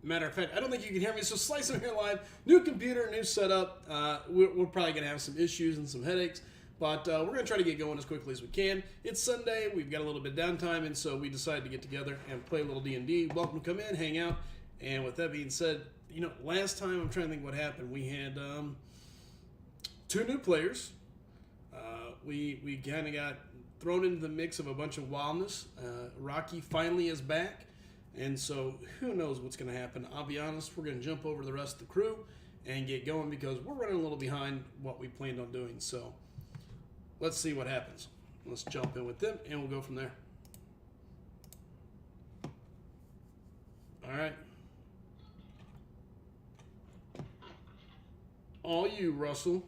Matter of fact, I don't think you can hear me. So Slice on here live, new computer, new setup. We're probably gonna have some issues and some headaches, but we're gonna try to get going as quickly as we can. It's Sunday. We've got a little bit of downtime, and so we decided to get together and play a little D&D. Welcome to come in, hang out. And with that being said, last time I'm trying to think what happened. We had 2 new players. We kind of got thrown into the mix of a bunch of wildness. Rocky finally is back. And so, who knows what's going to happen? I'll be honest, we're going to jump over the rest of the crew and get going because we're running a little behind what we planned on doing. So, let's see what happens. Let's jump in with them, and we'll go from there. All right. All you, Russell.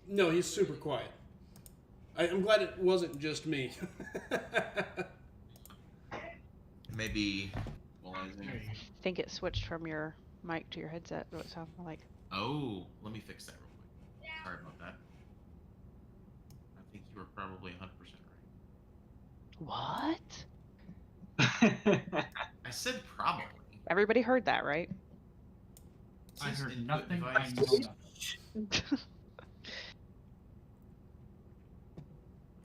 No, he's super quiet. I'm glad it wasn't just me. Maybe. I think it switched from your mic to your headset, what it sounded like. Oh, let me fix that real quick. Sorry about that. I think you were probably 100% What? right. I said probably. Everybody heard that, right? I Says heard input nothing. I device. know nothing.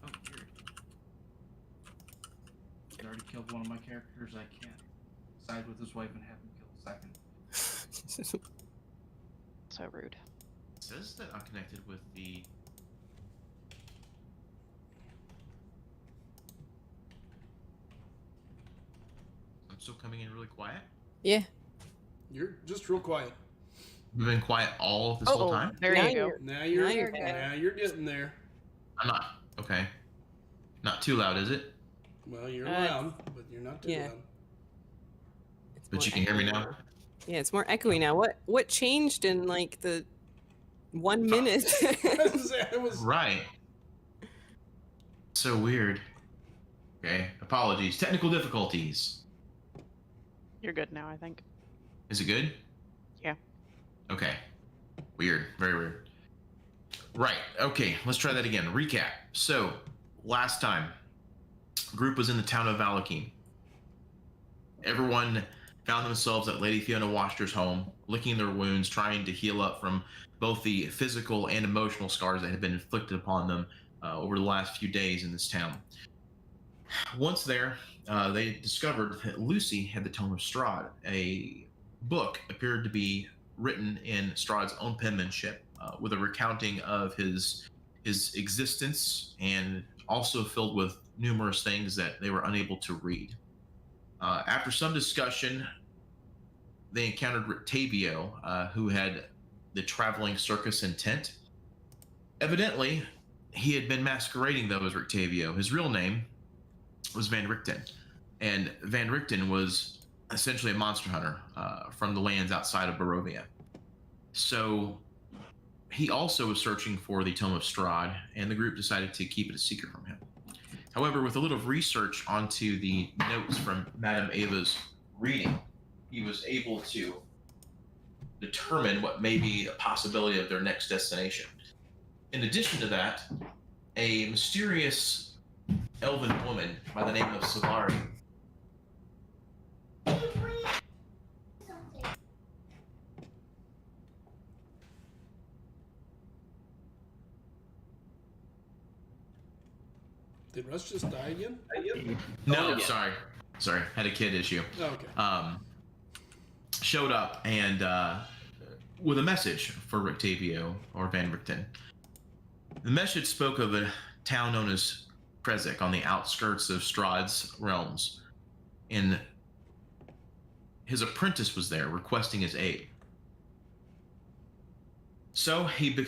Oh, weird. He already killed one of my characters. I can't side with his wife and have him kill a second. So rude. It says that I'm connected with the. I'm still coming in really quiet. Yeah. You're just real quiet. You've been quiet all this whole time. There Now you go. you're- Now you're good. now you're getting there. I'm not. Okay. Not too loud, is it? Well, you're Uh, loud, but you're not too yeah. loud. It's But more you can hear me echoey now. Yeah, it's more echoey now. What changed in like the 1 minute? It was Right. So weird. Okay. Apologies. Technical difficulties. You're good now, I think. Is it good? Yeah. Okay. Weird. Very weird. Right. Okay. Let's try that again. Recap. So, last time, group was in the town of Valiant. Everyone found themselves at Lady Fiona Washter's home, licking their wounds, trying to heal up from both the physical and emotional scars that had been inflicted upon them over the last few days in this town. Once there, they discovered that Lucy had the Tome of Strahd. A book appeared to be written in Strahd's own penmanship, with a recounting of his existence, and also filled with numerous things that they were unable to read. After some discussion, they encountered Rictavio, who had the traveling circus in tent. Evidently, he had been masquerading though as Rictavio. His real name was Van Richten, and Van Richten was essentially a monster hunter from the lands outside of Barovia. So he also was searching for the Tome of Strahd, and the group decided to keep it a secret from him. However, with a little research onto the notes from Madame Ava's reading, he was able to determine what may be a possibility of their next destination. In addition to that, a mysterious elven woman by the name of Solari Did Russ just die again? No, sorry, had a kid issue. Oh, okay. Showed up and with a message for Rictavio or Van Richten. The message spoke of a town known as Krezek on the outskirts of Strahd's realms, and his apprentice was there requesting his aid. So he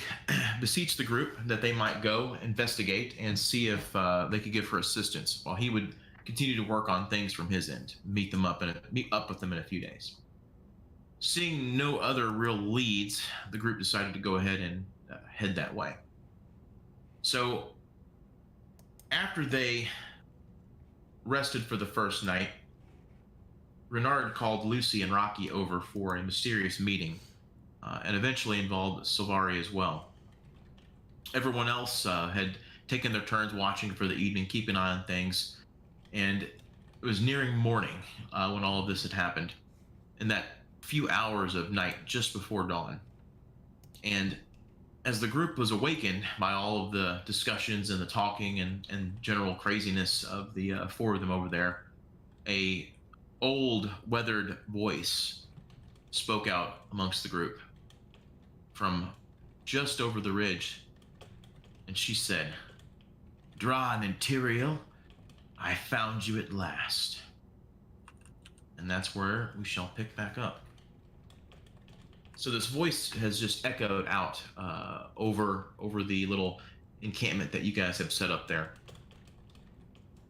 beseeched the group that they might go investigate and see if they could give her assistance, while he would continue to work on things from his end. Meet up with them in a few days. Seeing no other real leads, the group decided to go ahead and head that way. So, after they rested for the first night, Renard called Lucy and Rocky over for a mysterious meeting, and eventually involved Silvari as well. Everyone else had taken their turns watching for the evening, keeping an eye on things, and it was nearing morning when all of this had happened, in that few hours of night just before dawn. And as the group was awakened by all of the discussions and the talking and general craziness of the four of them over there, a old weathered voice spoke out amongst the group from just over the ridge, and she said, "Dran and Tyrael, I found you at last." And that's where we shall pick back up. So this voice has just echoed out over the little encampment that you guys have set up there.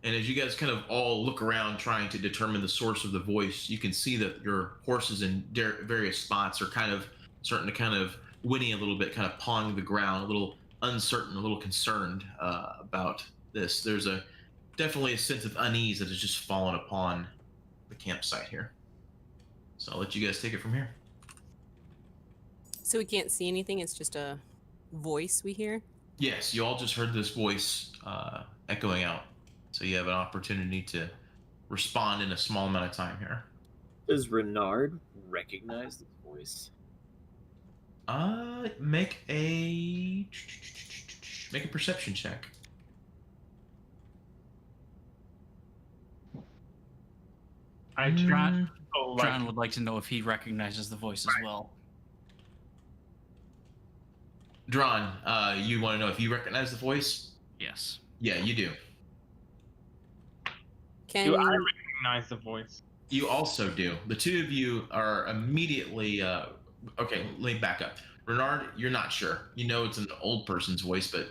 And as you guys kind of all look around trying to determine the source of the voice, you can see that your horses in various spots are kind of starting to kind of whinny a little bit, kind of pawing the ground, a little uncertain, a little concerned about this. There's definitely a sense of unease that has just fallen upon the campsite here. So I'll let you guys take it from here. So we can't see anything. It's just a voice we hear. Yes, you all just heard this voice echoing out. So you have an opportunity to respond in a small amount of time here. Does Renard recognize this voice? Make a perception check. John would like to know if he recognizes the voice as well. Dran, you want to know if you recognize the voice? Yes. Yeah, you do. Do I recognize the voice? You also do. The two of you are immediately okay, let me back up. Renard, you're not sure. You know it's an old person's voice, but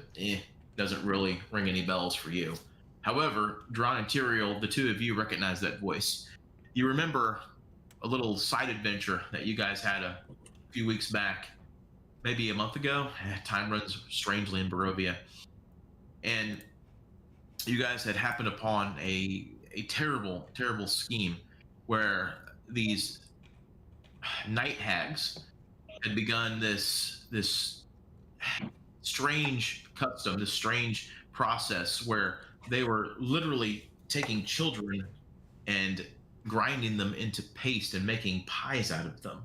doesn't really ring any bells for you. However, Dran and Tyrael, the two of you recognize that voice. You remember a little side adventure that you guys had a few weeks back, maybe a month ago. Time runs strangely in Barovia. And you guys had happened upon a terrible, terrible scheme where these night hags had begun this strange custom, this strange process where they were literally taking children and grinding them into paste and making pies out of them,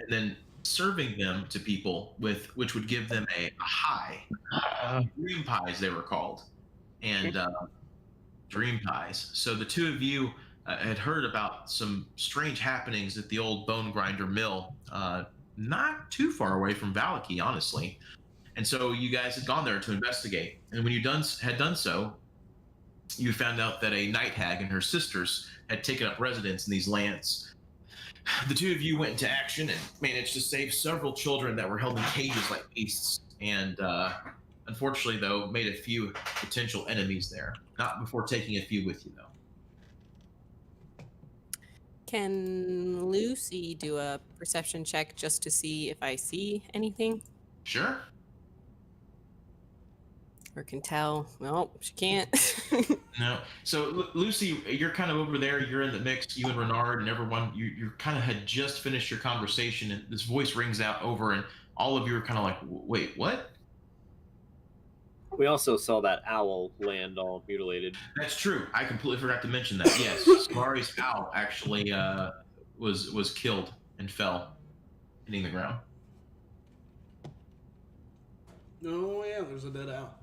and then serving them to people which would give them a high. Dream pies, they were called, and dream pies. So the two of you had heard about some strange happenings at the old bone grinder mill, not too far away from Valaki, honestly. And so you guys had gone there to investigate. And when you had done so, you found out that a night hag and her sisters had taken up residence in these lands. The two of you went into action and managed to save several children that were held in cages like beasts. And unfortunately, though, made a few potential enemies there. Not before taking a few with you, though. Can Lucy do a perception check just to see if I see anything? Sure. Or can tell? No, she can't. No. So Lucy, you're kind of over there. You're in the mix. You and Renard and everyone. You kind of had just finished your conversation, and this voice rings out over, and all of you are kind of like, "Wait, what?" We also saw that owl land all mutilated. That's true. I completely forgot to mention that. Yes, Silvari's owl actually was killed and fell, hitting the ground. Oh yeah, there's a dead owl.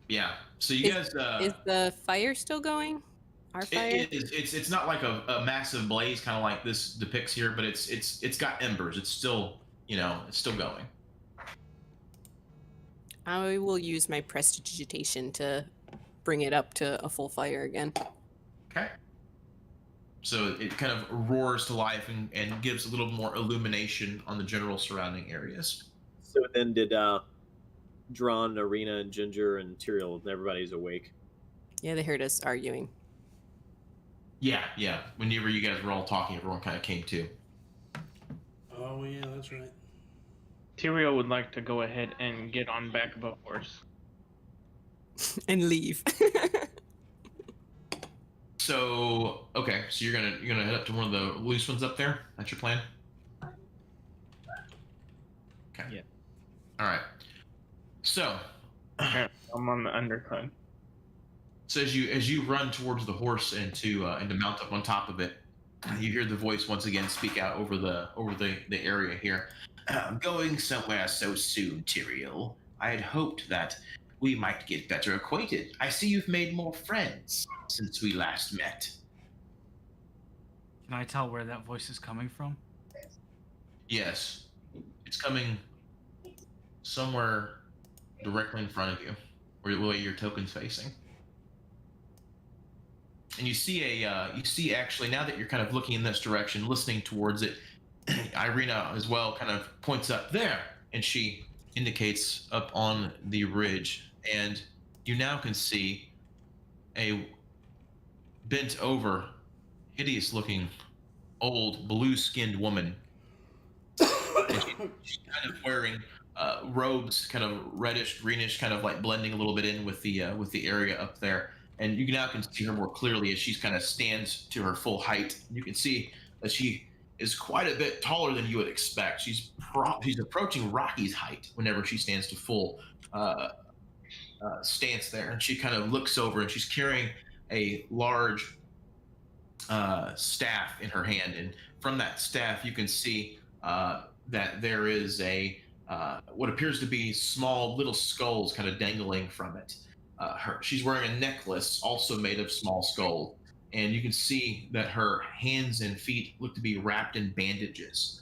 Yeah. So you guys. Is the fire still going? Our fire? It's not like a massive blaze, kind of like this depicts here, but it's got embers. It's still it's still going. I will use my prestidigitation to bring it up to a full fire again. Okay. So it kind of roars to life and gives a little more illumination on the general surrounding areas. So then did Dran, Arena, and Ginger, and Tyrael, everybody's awake. Yeah, they heard us arguing. Yeah. Whenever you guys were all talking, everyone kind of came to. Oh yeah, that's right. Tyrael would like to go ahead and get on back of a horse. and leave. So okay, so you're gonna head up to one of the loose ones up there. That's your plan. Okay. Yeah. All right. So, Apparently I'm on the undercut. so as you run towards the horse and to mount up on top of it, you hear the voice once again speak out over the area here. I'm going somewhere so soon, Tyrael. I had hoped that we might get better acquainted. I see you've made more friends since we last met. Can I tell where that voice is coming from? Yes, it's coming somewhere directly in front of you, where the way your token's facing. And you see actually, now that you're kind of looking in this direction, listening towards it, Irina as well kind of points up there, and she indicates up on the ridge, and you now can see a bent over, hideous looking, old, blue-skinned woman. And she's kind of wearing robes, kind of reddish, greenish, kind of like blending a little bit in with the area up there. And you now can see her more clearly as she's kind of stands to her full height. You can see that she is quite a bit taller than you would expect. She's approaching Rocky's height whenever she stands to full stance there. And she kind of looks over, and she's carrying a large staff in her hand. And from that staff, you can see that there is a what appears to be small little skulls kind of dangling from it. She's wearing a necklace also made of small skulls, and you can see that her hands and feet look to be wrapped in bandages.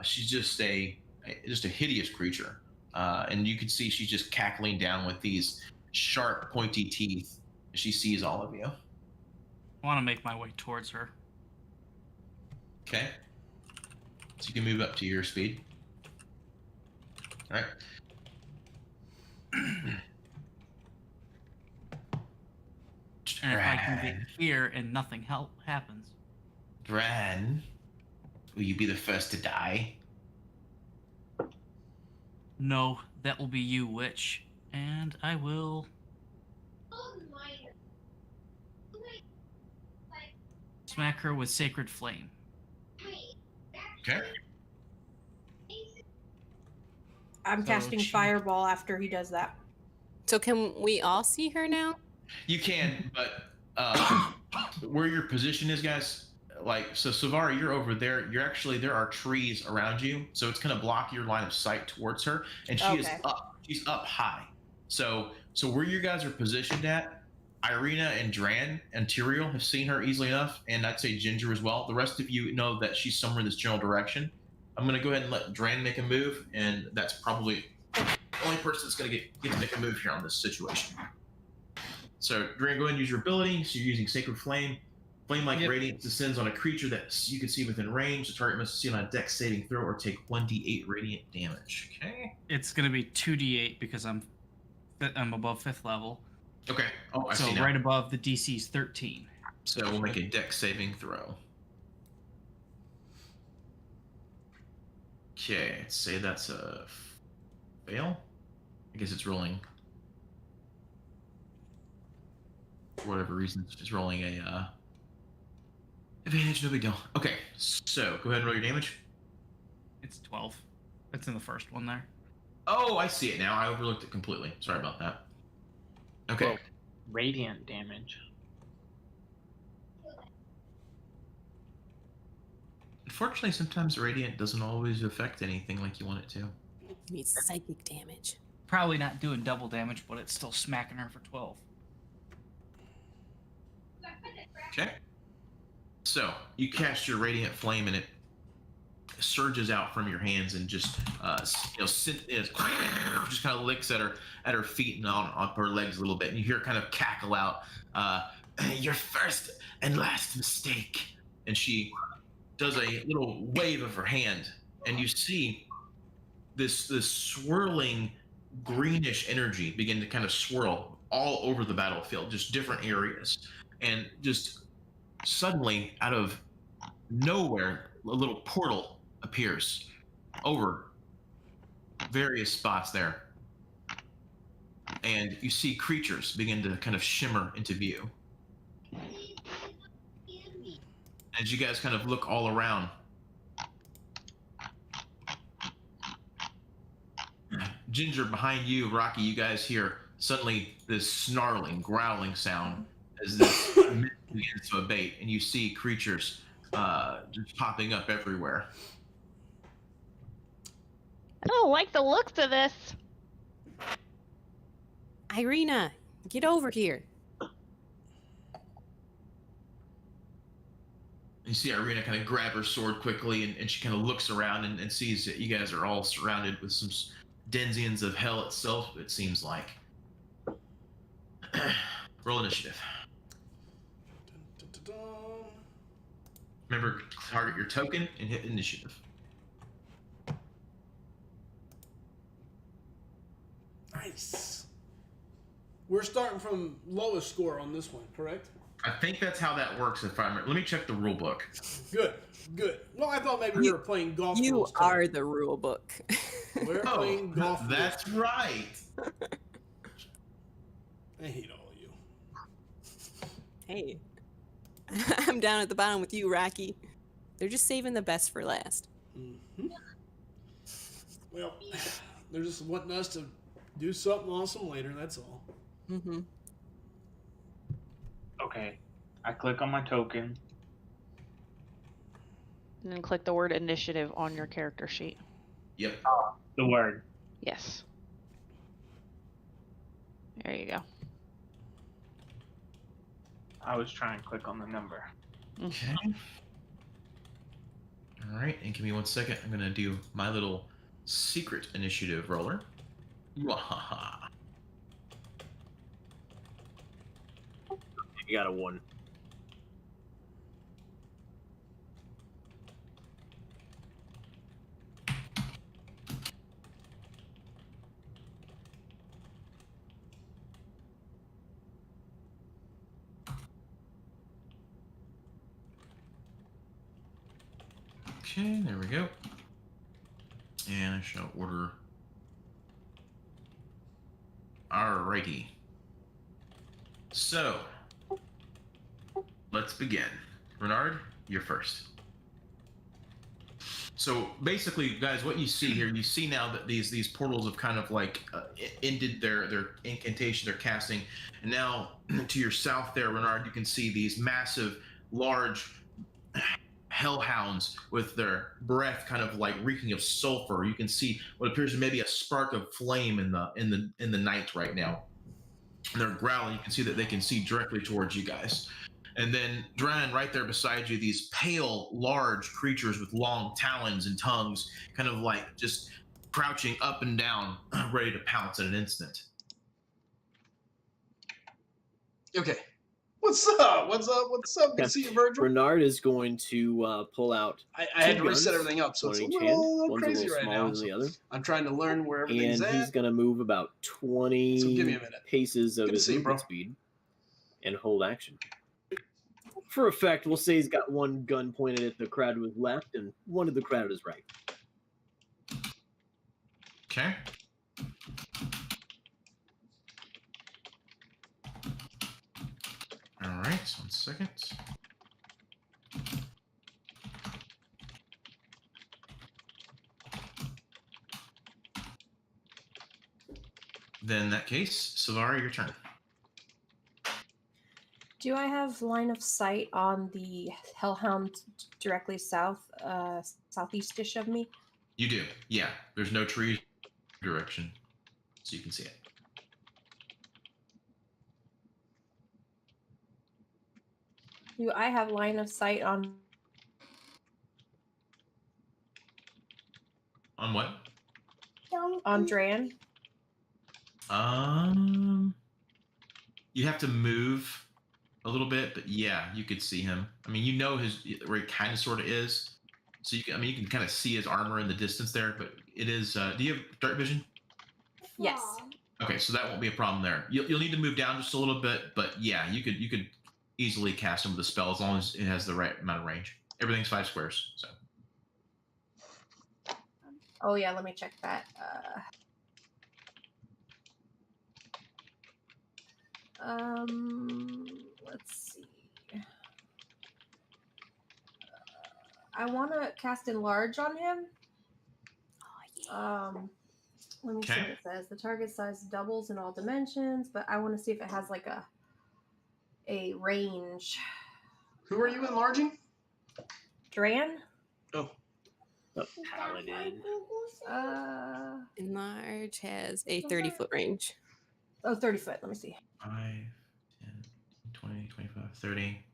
She's just a hideous creature, and you can see she's just cackling down with these sharp, pointy teeth as she sees all of you. I want to make my way towards her. Okay, so you can move up to your speed. All right. And if I can get here and nothing happens. Dran, will you be the first to die? No, that will be you, witch. And I will... smack her with Sacred Flame. Okay. I'm So casting she- Fireball after he does that. So can we all see her now? You can, but where your position is, guys, like, so Savari, you're over there. You're actually, there are trees around you, so it's going to block your line of sight towards her, and she is Okay. up. She's up high. So where you guys are positioned at, Irina and Dran and Tyrael have seen her easily enough, and I'd say Ginger as well. The rest of you know that she's somewhere in this general direction. I'm going to go ahead and let Dran make a move, and that's probably the only person that's going to get to make a move here on this situation. So, Dran, go ahead and use your ability. So you're using Sacred Flame. Flame-like Yep. radiance descends on a creature that you can see within range. The target must succeed on a Dex saving throw or take 1d8 radiant damage. Okay. It's going to be 2d8 because I'm above 5th level. Okay. Oh, I So see now. right above the DC's 13. So we'll make a Dex saving throw. Okay. Let's say that's a fail. I guess it's rolling. For whatever reason, it's just rolling a advantage. No big deal. Okay. So go ahead and roll your damage. It's 12. That's in the first one there. Oh, I see it now. I overlooked it completely. Sorry about that. Okay. Whoa. Radiant damage. Unfortunately, sometimes radiant doesn't always affect anything like you want it to. It means psychic damage. Probably not doing double damage, but it's still smacking her for 12. Okay. So you cast your radiant flame, and it surges out from your hands and just just kind of licks at her feet and on her legs a little bit, and you hear her kind of cackle out, "Your first and last mistake." And she does a little wave of her hand, and you see this swirling greenish energy begin to kind of swirl all over the battlefield, just different areas, and just suddenly out of nowhere a little portal appears over various spots there, and you see creatures begin to kind of shimmer into view. As you guys kind of look all around, Ginger, behind you, Rocky, you guys hear suddenly this snarling, growling sound as this mist begins to abate, and you see creatures just popping up everywhere. I don't like the looks of this. Irina, get over here. You see Irina kind of grab her sword quickly, and she kind of looks around and sees that you guys are all surrounded with some denizens of hell itself, it seems like. Roll initiative. Dun, dun, dun, dun. Remember, target your token and hit initiative. Nice. We're starting from lowest score on this one, correct? I think that's how that works. If I'm, let me check the rule book. Good, good. Well, I thought maybe we were playing golf. You rules are tonight. the rule book. We're playing golf. rules. That's right. I hate all of you. Hey, I'm down at the bottom with you, Rocky. They're just saving the best for last. Mm-hmm. Well, they're just wanting us to do something awesome later. That's all. Mm-hmm. Okay. I click on my token. And then click the word initiative on your character sheet. Yep. The word. Yes. There you go. I was trying to click on the number. Okay. All right, and give me 1 second. I'm gonna do my little secret initiative roller. Wahaha. You got a 1. Okay, there we go. And I shall order. Alrighty. So, let's begin. Renard, you're first. So basically, guys, what you see here, you see now that these portals have kind of like ended their incantation, their casting, and now to your south there, Renard, you can see these massive, large hellhounds with their breath kind of like reeking of sulfur. You can see what appears to maybe a spark of flame in the night right now. And they're growling. You can see that they can see directly towards you guys. And then Dran, right there beside you, these pale, large creatures with long talons and tongues, kind of like just crouching up and down, ready to pounce in an instant. Okay. What's up? What's up? What's up? Good to see you, Virgil. Bernard is going to pull out. I had to two reset guns, everything up, so one it's a in each hand. little One's crazy a little right smaller now. than So the other. I'm trying to learn where everything's And he's at. going to move about 20 So give me a minute. paces of Good to his see you, movement bro. speed and hold action. For effect, we'll say he's got one gun pointed at the crowd to his left and one to the crowd at his right. Okay. All right, 1 second. Then in that case, Savari, your turn. Do I have line of sight on the hellhound directly southeast-ish of me? You do. Yeah. There's no tree direction, so you can see it. Do I have line of sight on On what? Dran? You have to move a little bit, but yeah, you could see him. I mean, you know where he kind of sort of is. So you can, you can kind of see his armor in the distance there, but it is. Do you have dark vision? Yes. Okay, so that won't be a problem there. You'll need to move down just a little bit, but yeah, you could easily cast him with a spell as long as it has the right amount of range. Everything's 5 squares, so. Oh yeah, let me check that. Let's see. I want to cast enlarge on him. Let me see what Okay. it says. The target size doubles in all dimensions, but I want to see if it has like a range. Who are you enlarging? Dran? Oh, The paladin. Enlarge has a 30-foot range. 30 foot. Let me see. 5, 10, 20, 25, 30.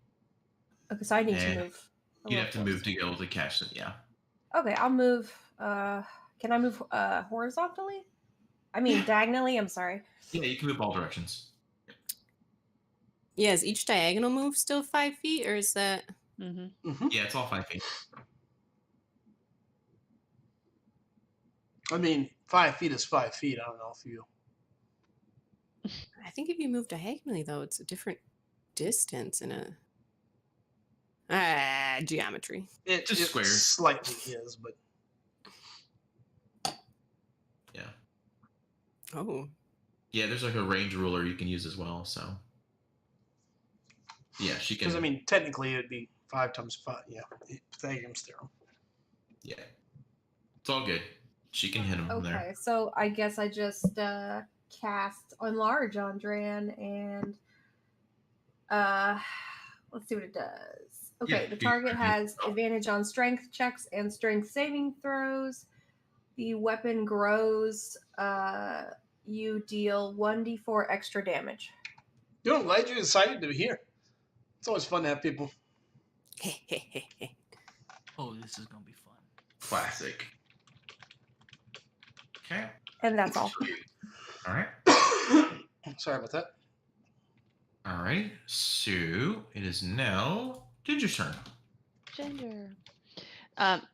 Okay, so I need to And move. a You'd little have to closer. move to be able to catch it, yeah. Okay, I'll move. Can I move horizontally? I mean, diagonally. I'm sorry. Yeah, you can move all directions. Yeah, is each diagonal move still 5 feet, or is that? Mm-hmm. Yeah, it's all 5 feet. I mean, 5 feet is 5 feet. I don't know if you. I think if you move diagonally, though, it's a different distance in a geometry. It Just squares. slightly is, but Yeah. Oh, Yeah, there's like a range ruler you can use as well, so. Yeah, she can. because I mean, technically it'd be 5 times 5. Yeah, Pythagorean's theorem. Yeah. It's all good. She can hit him from Okay, there. so I guess I just cast enlarge on Dran and let's see what it does. Okay, Yeah, the you- target has advantage on strength checks and strength saving throws. The weapon grows. You deal 1d4 extra damage. You know, I'm glad you decided to be here. It's always fun to have people. Oh, this is gonna be fun. Classic. Okay. And that's all. All right. Sorry about that. All right. So it is now Ginger's turn. Ginger.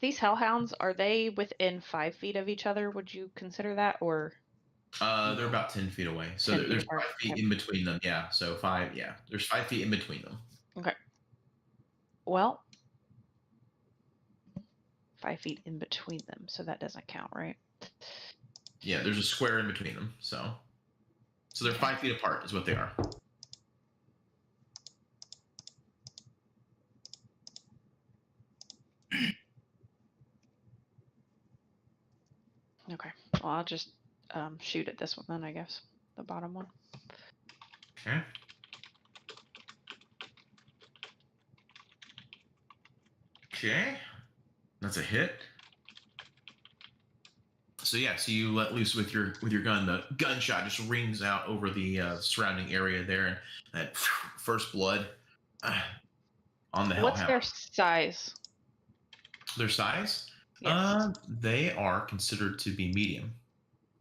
These hellhounds, are they within 5 feet of each other? Would you consider that, or? They're about 10 feet away. So 10 feet there's apart. 5 feet Okay. in between them. Yeah. So 5. Yeah. There's 5 feet in between them. Well, 5 feet in between them, so that doesn't count, right? Yeah. There's a square in between them. So they're 5 feet apart is what they are. Okay. Well, I'll just shoot at this one then, I guess. The bottom one. Okay. Okay. That's a hit. So yeah, so you let loose with your gun. The gunshot just rings out over the surrounding area there, and that first blood on the What's hellhound. their size? Their size? Yes. They are considered to be medium.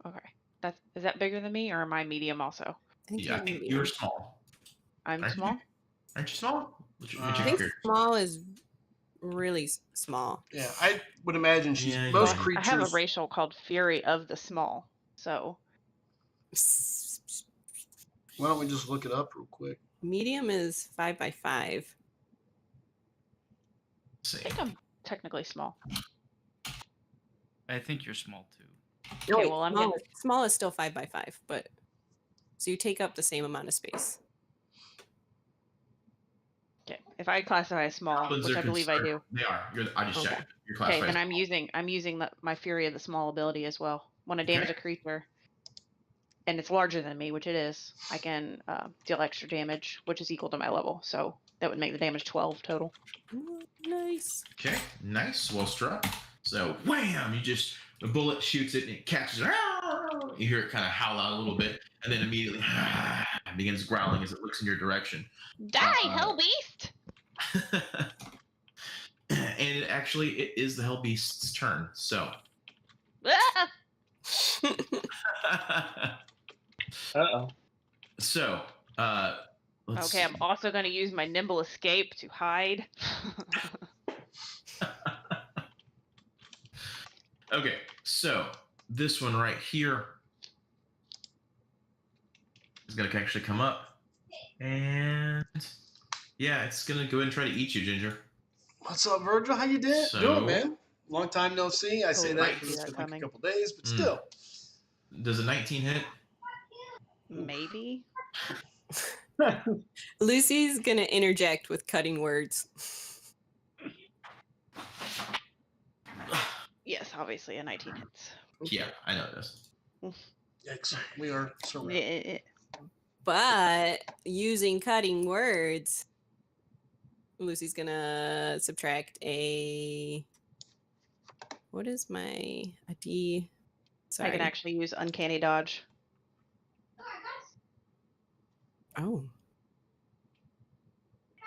Okay. Is that bigger than me, or am I medium also? I think Yeah, I you're think medium. you're small. I'm Aren't you? small. Aren't you small? What's your I I think character? small is really small. Yeah, I would imagine she's Yeah, most yeah. creatures. I have a racial called Fury of the Small. So Why don't we just look it up real quick? Medium is 5 by 5. Let's I see. think I'm technically small. I think you're small too. No, Okay, wait, well, I'm small, gonna- small is still 5 by 5, but so you take up the same amount of space. Okay. If I classify as small, Goblins which are I believe I do. They are. I just Okay. checked. You're Okay, classified. then I'm using my Fury of the Small ability as well. When I damage Okay. a creature, and it's larger than me, which it is, I can deal extra damage, which is equal to my level. So that would make the damage 12 total. Ooh, nice. Okay, nice, well struck. So, wham! The bullet shoots it and it catches it. You hear it kind of howl out a little bit, and then immediately begins growling as it looks in your direction. Die, hell beast! And it is the Hell Beast's turn. So, Ah! Uh-oh. so let's Okay, I'm also going to use my nimble escape to hide. Okay, so this one right here is going to actually come up. And yeah, it's going to go ahead and try to eat you, Ginger. What's up, Virgil? How you doing, So- man? Long time no see. I say Oh, that right, because see it's that been like a coming. couple days, but Mm. still. Does a 19 hit? Maybe. Lucy's gonna interject with cutting words. Yes, obviously a 19 hits. Yeah, I know this. Excellent. We are surrounded. Yeah. But using cutting words, Lucy's gonna subtract a. What is a D? Sorry. I can actually use uncanny dodge. Oh.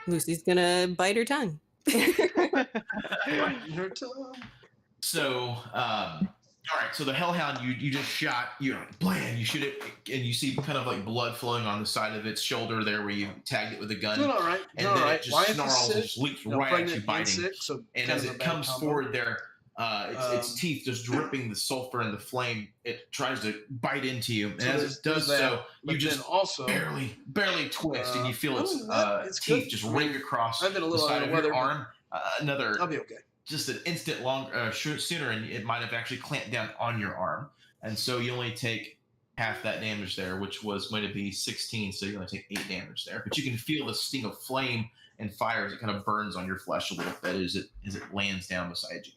Lucy's gonna bite her tongue. Her tongue. So, all right. So the hellhound you just shot, you're like, blam, you shoot it, and you see kind of like blood flowing on the side of its shoulder there, where you tagged it with a gun. Doing all right. And Doing then all it right. just Wife is snarls and sick, just leaps you know, right at you, pregnant and biting. sick, so And kind as of a it bad comes combo. forward there, its teeth just dripping the sulfur and the flame, it tries to bite into you. And So as there's it does that, so, but you just then also barely twist, and you feel its it's teeth good. just I mean, ring across I've been a the little side under of your weather, but arm. Another I'll be okay. just an instant sooner, and it might have actually clamped down on your arm. And so you only take half that damage there, which was going to be 16, so you only take 8 damage there. But you can feel the sting of flame and fire as it kind of burns on your flesh a little bit as it lands down beside you.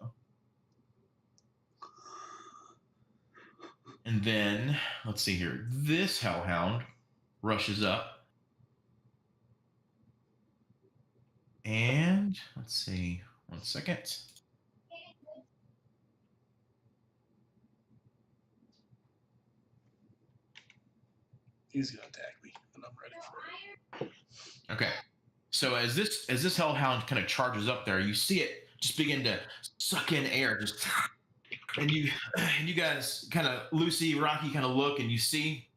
And then, let's see here. This hellhound rushes up. And, let's see, 1 second. He's gonna attack me, and I'm ready for it. Okay. So as this hellhound kind of charges up there, you see it just begin to suck in air, just and you guys kind of, Lucy, Rocky, kind of look, and you see,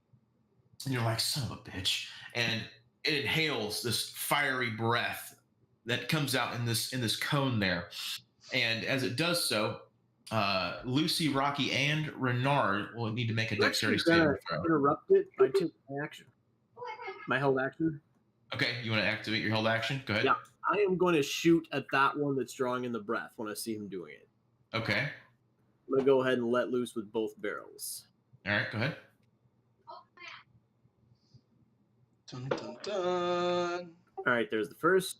and you're like, son of a bitch, and it inhales this fiery breath that comes out in this cone there, and as it does so, Lucy, Rocky, and Renard will need to make a dexterity saving throw. Interrupt it by taking my action. My held action. Okay, you want to activate your held action? Go ahead. Yeah. I am going to shoot at that one that's drawing in the breath when I see him doing it. Okay. I'm going to go ahead and let loose with both barrels. All right, go ahead. Dun, dun, dun. All right, there's the first.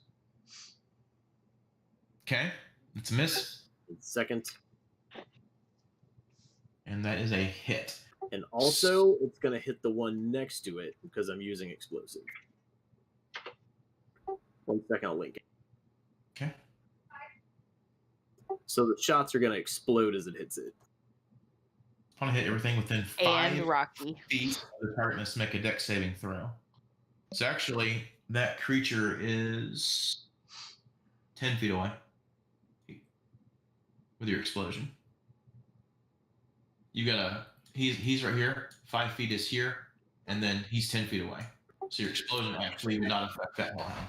Okay, it's a miss, Second. and that is a hit. And also, it's going to hit the one next to it because I'm using explosive. 1 second, I'll link it. Okay. So the shots are going to explode as it hits it. I want to hit everything within 5 And Rocky. feet of the target must make a dex saving throw. So actually, that creature is 10 feet away with your explosion. You got he's right here, 5 feet is here, and then he's 10 feet away. So your explosion actually would not affect that hellhound.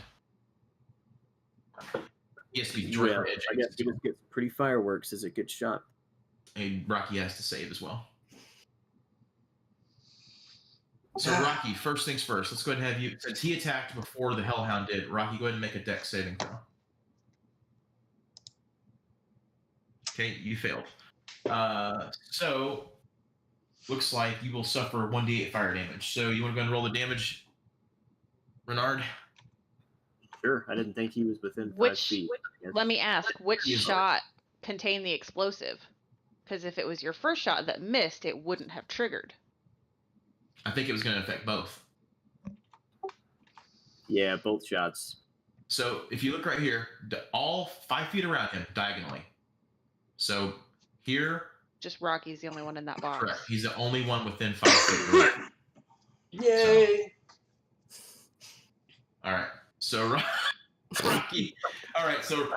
He has to be directly edge. I guess he just gets pretty fireworks as it gets shot. And Rocky has to save as well. So Rocky, first things first, let's go ahead and have you, since he attacked before the hellhound did, Rocky, go ahead and make a dex saving throw. Okay, you failed. So looks like you will suffer 1d8 fire damage. So you want to go ahead and roll the damage, Renard? Sure, I didn't think he was within 5 Which, feet. let me ask, which Yes. shot contained the explosive? Because if it was your first shot that missed, it wouldn't have triggered. I think it was going to affect both. Yeah, both shots. So if you look right here, all 5 feet around him, diagonally. So here, Just Rocky's the only one in that box. correct. He's the only one within 5 feet. Yay! All right. So Rocky. All right. So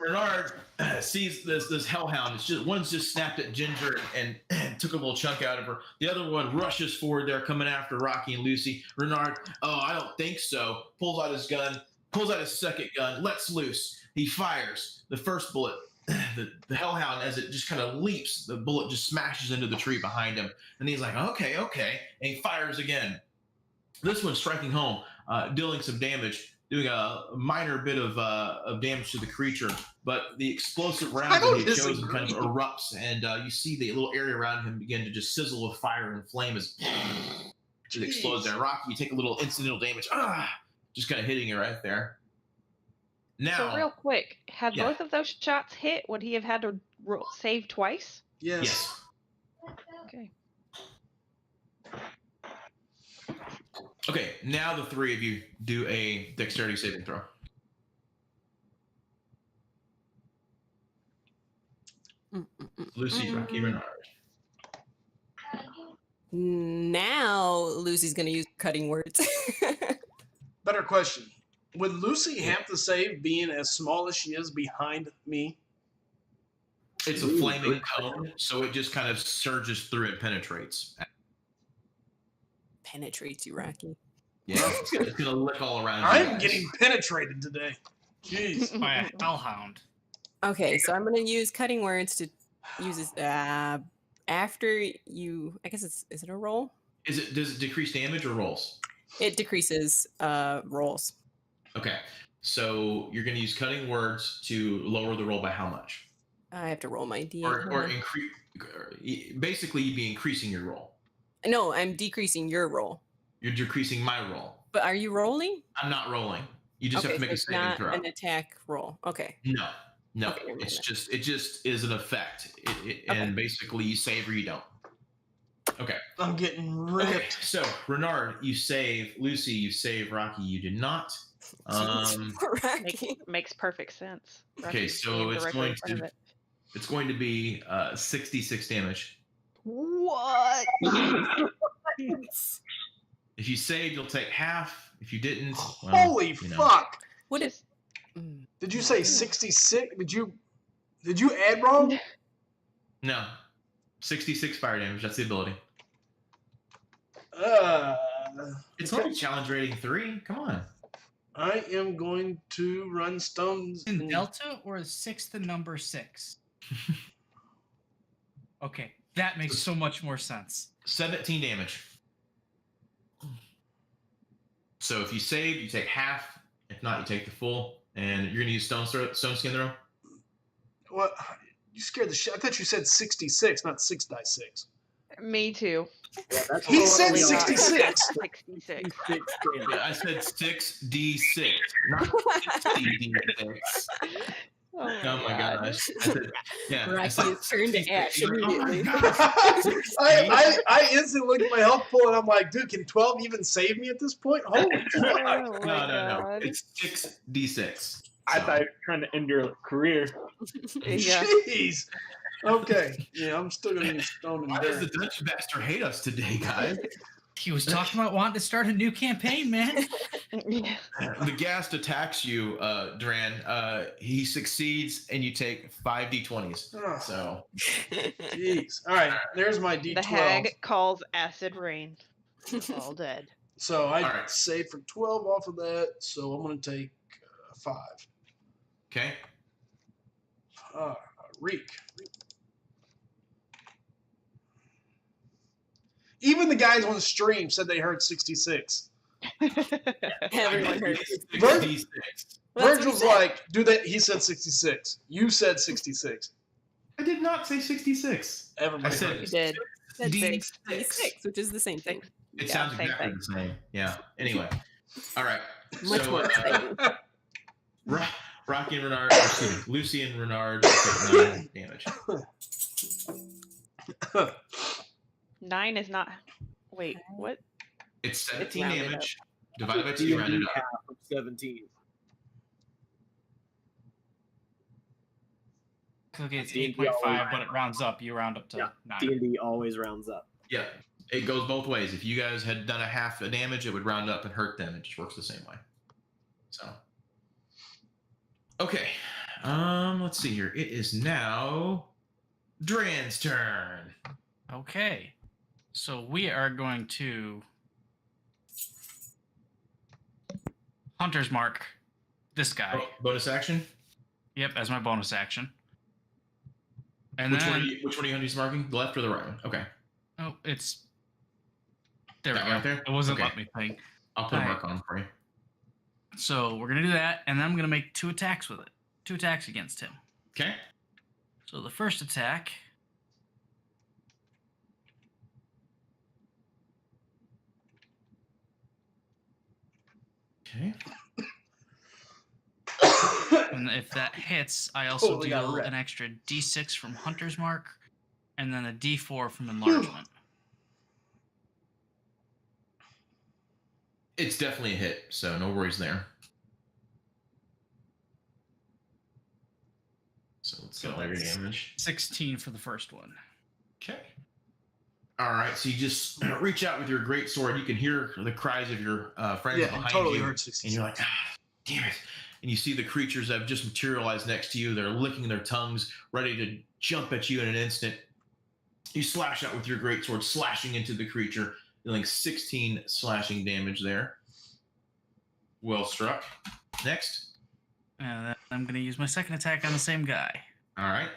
Renard sees this hellhound. It's just one's just snapped at Ginger and took a little chunk out of her. The other one rushes forward there, coming after Rocky and Lucy. Renard, oh, I don't think so. Pulls out his gun, pulls out his second gun, lets loose. He fires the first bullet. The hellhound, as it just kind of leaps, the bullet just smashes into the tree behind him. And he's like, okay. And he fires again. This one's striking home, dealing some damage, doing a minor bit of damage to the creature. But the explosive round that he chose kind of erupts, and you see the little area around him begin to just sizzle with fire and flame It explodes there. Rocky, you take a little incidental damage. Just kind of hitting you right there. Now, So real quick, had Yeah. both of those shots hit, would he have had to save twice? Yes. Okay. Okay, now the three of you do a dexterity saving throw. Lucy, Rocky, Renard. Now Lucy's gonna use cutting words. Better question. Would Lucy have to save being as small as she is behind me? It's a flaming cone, so it just kind of surges through and penetrates. Penetrates you, Rocky. Yeah, it's gonna lick all around. you I'm guys. getting penetrated today. Jeez. By a hellhound. Okay, so I'm gonna use cutting words to use this after you. I guess is it a roll? Does it decrease damage or rolls? It decreases rolls. Okay, so you're gonna use cutting words to lower the roll by how much? I have to roll my d8. Or increase. Basically, you'd be increasing your roll. No, I'm decreasing your roll. You're decreasing my roll. But are you rolling? I'm not rolling. You just Okay, have to make so a it's saving not throw. an attack roll. Okay. No, Okay, never mind it's then. it just is an effect, Okay. and basically you save or you don't. Okay. I'm getting Okay. ripped. So Renard, you save. Lucy, you save. Rocky, you did not. Rocky. Makes perfect sense. Okay, Rocky's so standing it's directly going in front of to it. it's going to be 66 damage. What? If you saved, you'll take half. If you didn't, well, Holy you know. fuck! What is? Did you say 66? Did you add wrong? No, 66 fire damage. That's the ability. It's only challenge rating 3. Come on. I am going to run stones. In Delta or is 6 the number 6? Okay, that makes so much more sense. 17 damage. So if you save, you take half. If not, you take the full. And you're gonna use stone skin throw. What? You scared the shit. I thought you said 66, not 6 die 6. Me too. Yeah, that's He what said we are. 66. 66. Yeah, I said 6d6, not 60d6. Oh Oh my gosh. I said, yeah. I Rocky said is turned to 66. ash You're like, oh my immediately. God. I instantly looked at my health pool and I'm like, dude, can 12 even save me at this point? Holy fuck. Oh my No. God. It's 6d6. I So, thought you were trying to end your career. Yeah. Jeez. Okay. Yeah, I'm still going to use stone and why does dirt. the Dutch bastard hate us today, guys? He was talking about wanting to start a new campaign, man. Yeah. The ghast attacks you, Duran. He succeeds, and you take 5d20s. Oh, So, jeez. All right. There's my D12. The hag calls acid rain. We're all dead. So I All right. saved for 12 off of that. So I'm going to take 5. okay. Reek. Even the guys on the stream said they heard 66. Everyone heard. 6d6. Well, that's what he Virgil's said. like, he said 66. You said 66. I did not say 66. Everybody I said heard You it. did. Said D6. 66, which is the same thing. It Yeah, sounds same exactly thing. the same. Yeah. Anyway. All right. Much so, more exciting. Rocky and Renard, excuse me, Lucy and Renard take 9 damage. 9 is not. Wait, what? It's 17 rounded damage divided by 2, rounded half up. of 17. Okay, it's D&D 8.5, but it rounds up. You round up to Yeah, 9. D&D always rounds up. Yeah. It goes both ways. If you guys had done a half a damage, it would round up and hurt them. It just works the same way. So. Okay. Let's see here. It is now Dran's turn. Okay. So we are going to Hunter's Mark this guy. Oh, bonus action. Yep, as my bonus action. And Which then one are you marking? The left or the right one? Okay. oh, it's there we That go. right there? It wasn't Okay. let me think. I'll put a Alright. mark on for you. So we're gonna do that, and then I'm gonna make 2 attacks with it. 2 attacks against him. Okay. So the first attack Okay. And if that hits, I also Totally got deal wrecked. an extra D6 from Hunter's Mark, and then a D4 from Enlargement. It's definitely a hit, so no worries there. So let's So get all your that's damage. 16 for the first one. Okay. All right, so you just reach out with your great sword. You can hear the cries of your friends Yeah, it behind totally you, hurts 60 and you're like, damn it. And you see the creatures that have just materialized next to you. They're licking their tongues, ready to jump at you in an instant. You slash out with your great sword, slashing into the creature, dealing 16 slashing damage there. Well struck. Next. And I'm going to use my second attack on the same guy. All right.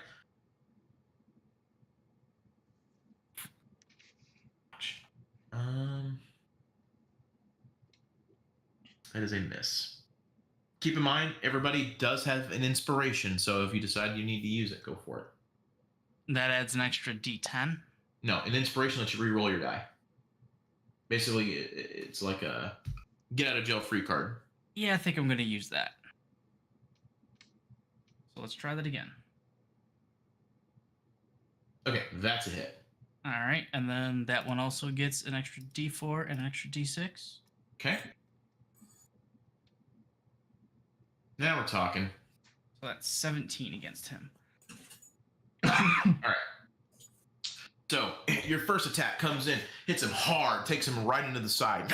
That is a miss. Keep in mind, everybody does have an inspiration, so if you decide you need to use it, go for it. That adds an extra D10. No, an inspiration lets you re-roll your die. Basically, it's like a get out of jail free card. Yeah, I think I'm going to use that. So let's try that again. Okay, that's a hit. All right, and then that one also gets an extra D4 and an extra D6. Okay. Now we're talking. So that's 17 against him. All right. So your first attack comes in, hits him hard, takes him right into the side,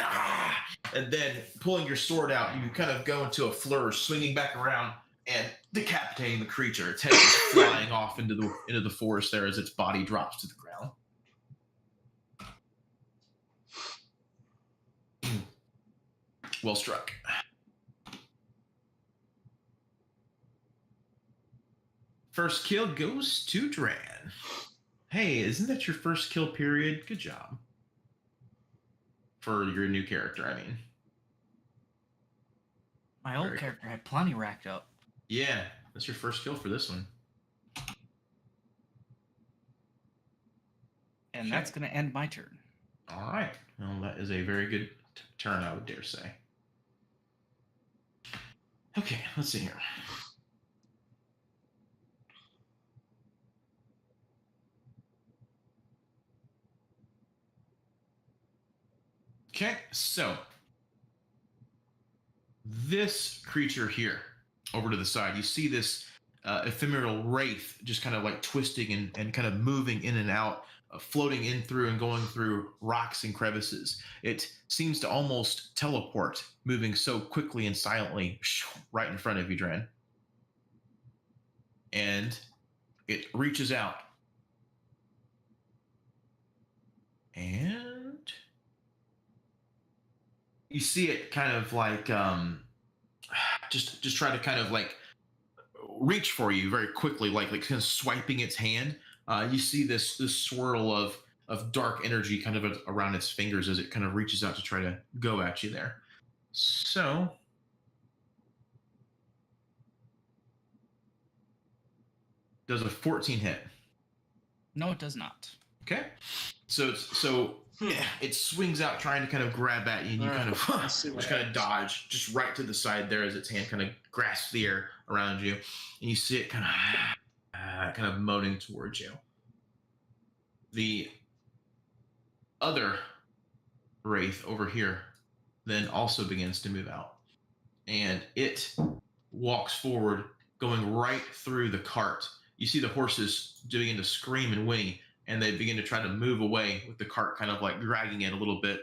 and then pulling your sword out, you kind of go into a flourish, swinging back around and decapitating the creature. Its head is flying off into the forest there as its body drops to the ground. Well struck. First kill goes to Dran. Hey, isn't that your first kill period? Good job. For your new character, I mean. My old Very character had plenty racked up. Yeah, that's your first kill for this one. And Okay. that's going to end my turn. All right. Well, that is a very good turn, I would dare say. Okay, let's see here. Okay, so this creature here, over to the side, you see this ephemeral wraith just kind of like twisting and kind of moving in and out, floating in through and going through rocks and crevices. It seems to almost teleport, moving so quickly and silently right in front of you, Dran. And it reaches out. And you see it kind of like just try to kind of like reach for you very quickly, like kind of swiping its hand. You see this swirl of dark energy kind of around its fingers as it kind of reaches out to try to go at you there. So does a 14 hit? No, it does not. Okay. So it swings out trying to kind of grab at you, and you All kind right. of Let's see what just kind of happens. dodge just right to the side there as its hand kind of grasps the air around you, and you see it kind of moaning towards you. The other wraith over here then also begins to move out, and it walks forward, going right through the cart. You see the horses begin to scream and whinny, and they begin to try to move away with the cart kind of like dragging it a little bit,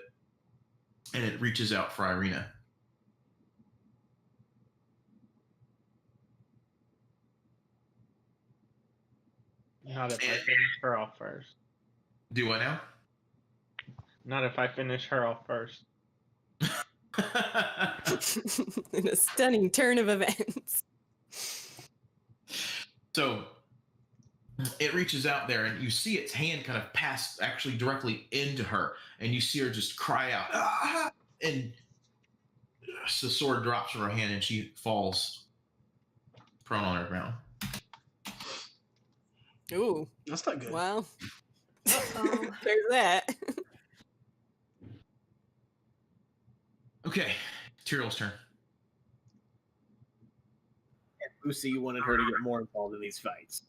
and it reaches out for Irina. Not if I finish her off first. Do what now? Not if I finish her off first. In a stunning turn of events. So it reaches out there, and you see its hand kind of pass actually directly into her, and you see her just cry out, "Ah!" And the sword drops from her hand, and she falls prone on her ground. Ooh, That's not good. well, Uh-oh. there's that. Okay, Tyrell's turn. Lucy wanted her to get more involved in these fights.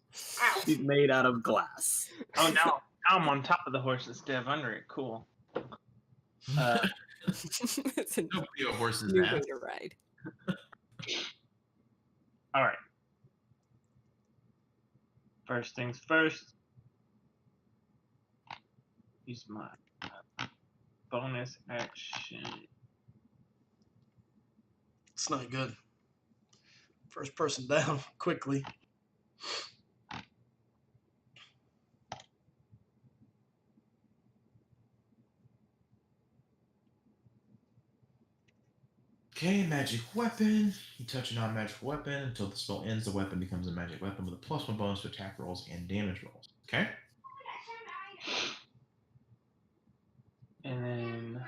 She's made out of glass. Oh, now I'm on top of the horse instead of under it. Cool. It's a Nobody a horse's new ass. way to ride. All right. First things first. Use my bonus action. It's not good. First person down quickly. Okay, magic weapon. You touch a non-magic weapon until the spell ends. The weapon becomes a magic weapon with a +1 bonus to attack rolls and damage rolls. Okay. And then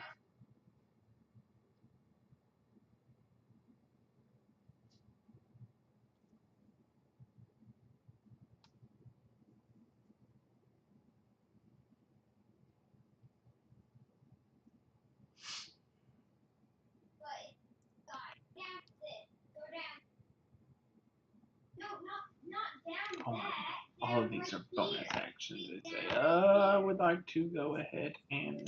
all of these are bonus actions. They say, I would like to go ahead and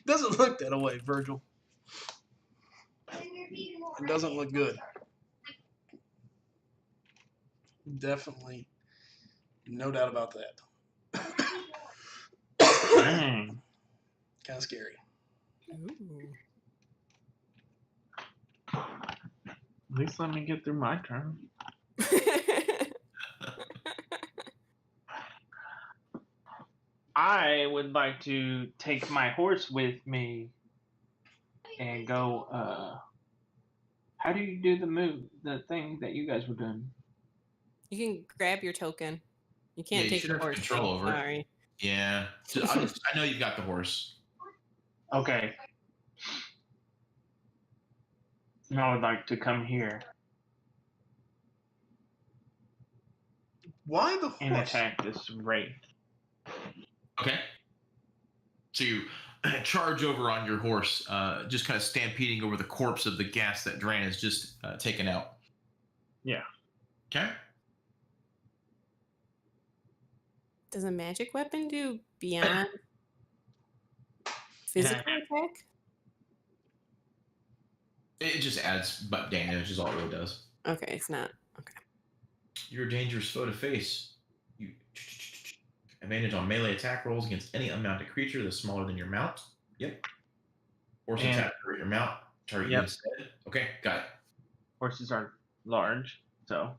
Doesn't look that way, Virgil. It doesn't look good. Definitely. No doubt about that. dang. Kind of scary. Ooh. At least let me get through my turn. I would like to take my horse with me and go. How do you do the move? The thing that you guys were doing? You can grab your token. You can't you take should the have horse. control though. over it. Sorry. Yeah. So I know you've got the horse. Okay. Now I would like to come here Why the and horse? attack this wraith. Okay. So you charge over on your horse, just kind of stampeding over the corpse of the gas that Dran has just taken out. Yeah. Okay. Does a magic weapon do beyond physical attack? It just adds butt damage is all it really does. Okay, it's not. Okay. You're a dangerous foe to face. You advantage on melee attack rolls against any unmounted creature that's smaller than your mount. Yep. Horse And- attack target your mount. Target you Yep. instead. Okay, got it. Horses are large, so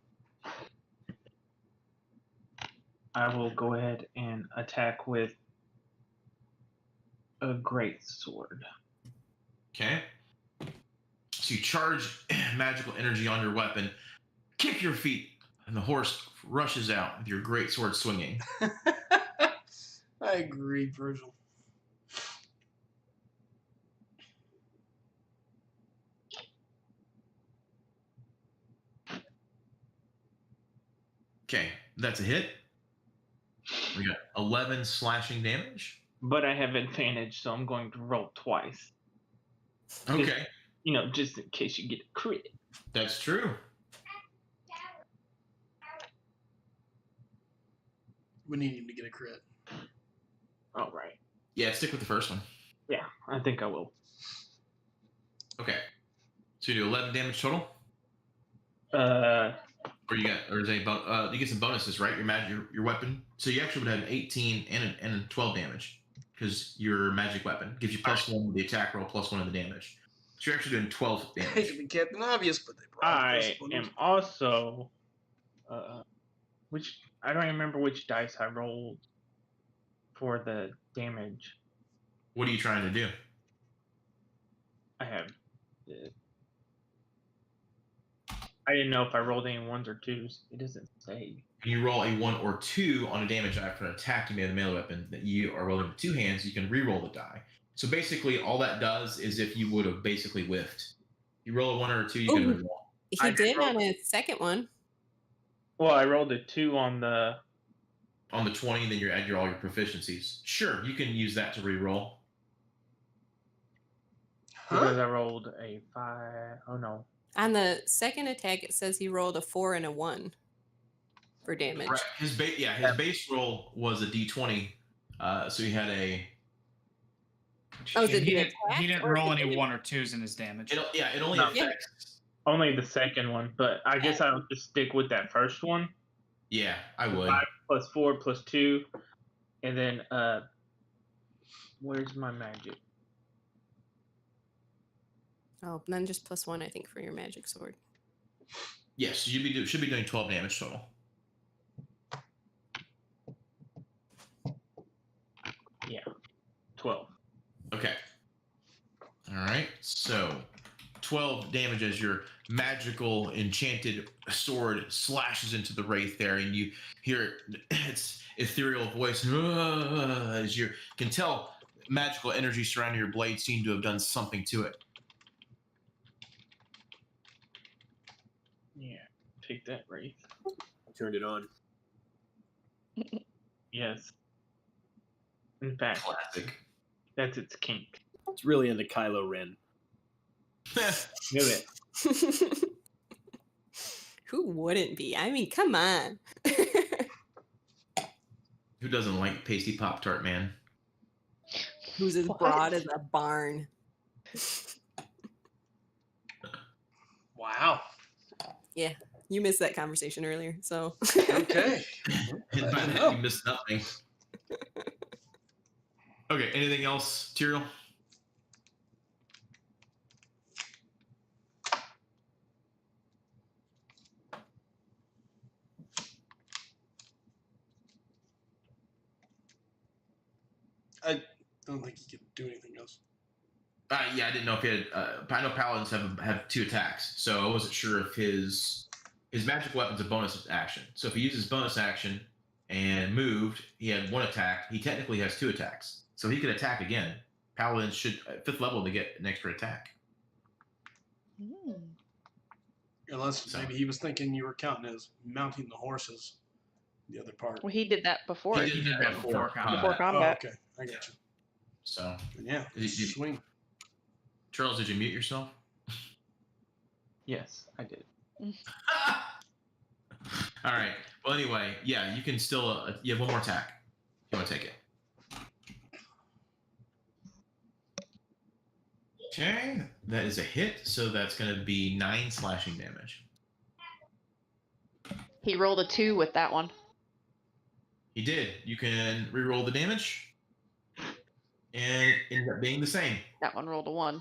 I will go ahead and attack with a great sword. Okay. So you charge magical energy on your weapon, kick your feet, and the horse rushes out with your great sword swinging. I agree, Virgil. Okay, that's a hit. We got 11 slashing damage. But I have advantage, so I'm going to roll twice. Okay, You know, just in case you get a crit. that's true. We need him to get a crit. All right. Yeah, stick with the first one. Yeah, I think I will. Okay. So you do 11 damage total? Or you get some bonuses, right? Your weapon. So you actually would have an 18 and a 12 damage because your magic weapon gives you +1 with the attack roll, +1 of the damage. So you're actually doing 12 I hate damage. to be Captain Obvious, but they I am also, which I don't remember which dice I rolled for the damage. What are you trying to do? I have. I didn't know if I rolled any ones or twos. It doesn't say. When you roll a 1 or 2 on a damage die for an attack you made with a melee weapon that you are rolling with 2 hands, you can re-roll the die. So basically, all that does is if you would have basically whiffed. You roll a 1 or a 2, you can Ooh. re-roll. He I did rolled- on his second one. Well, I rolled a 2 on the. On the 20, then you add all your proficiencies. Sure, you can use that to re-roll. Because I rolled a 5. Oh no. On the second attack, it says he rolled a 4 and a 1 for damage. Right. His base roll was a D20, so he had a. Oh, Yeah, did he he didn't. attack He didn't or roll did any he- 1 or 2s in his damage. It only No. affects. Only the second one, but I guess I'll just stick with that first one. Yeah, I would. 5 plus 4 plus 2, and then where's my magic? Oh, and then just +1, I think, for your magic sword. Yes, you should be doing 12 damage total. Yeah, 12. Okay. All right. So 12 damage as your magical enchanted sword slashes into the wraith there, and you hear its ethereal voice as you can tell magical energy surrounding your blade seem to have done something to it. Yeah, take that, Wraith. I turned it on. Yes. In fact, Classic. that's its kink. It's really into Kylo Ren. Knew it. Who wouldn't be? I mean, come on. Who doesn't like pasty Pop Tart, man? Who's as What? broad as a barn? Wow. Yeah, you missed that conversation earlier, so. Okay. And by that, you missed nothing. Okay, anything else, Tyrael? I don't think he could do anything else. Yeah, I didn't know if he had. I know paladins have 2 attacks, so I wasn't sure if his magic weapon's a bonus action. So if he uses bonus action and moved, he had 1 attack. He technically has 2 attacks, so he could attack again. Paladins should at 5th level to get an extra attack. Unless So- maybe he was thinking you were counting as mounting the horses. The other part. Well, he did that before. He did that before combat. Before Oh, combat. okay. I got you. So, And yeah. Swing. Charles, did you mute yourself? Yes, I did. All right. Well, anyway, yeah, you can still. You have 1 more attack. If you want to take it. Okay, that is a hit. So that's going to be 9 slashing damage. He rolled a 2 with that one. He did. You can re-roll the damage, and it ended up being the same. That one rolled a 1.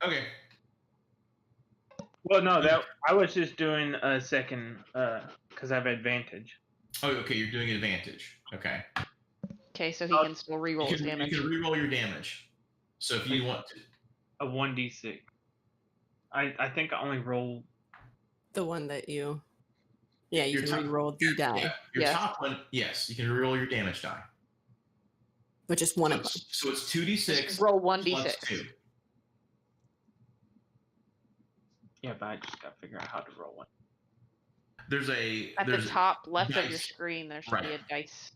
Okay. Well, no, that I was just doing a second because I have advantage. Oh, okay. You're doing advantage. Okay. Okay, so he can still re-roll his You damage. can re-roll your damage. So if you want to, A 1d6. I think I only roll. The one that you. Yeah, you Your can top- re-roll the die, your Yeah. top one, yes, you can re-roll your damage die. but just one of them. So it's 2d6 Just roll plus 1d6. 2. Yeah, but I just got to figure out how to roll one. There's a At there's the top left of your dice. screen, there should be a Right. dice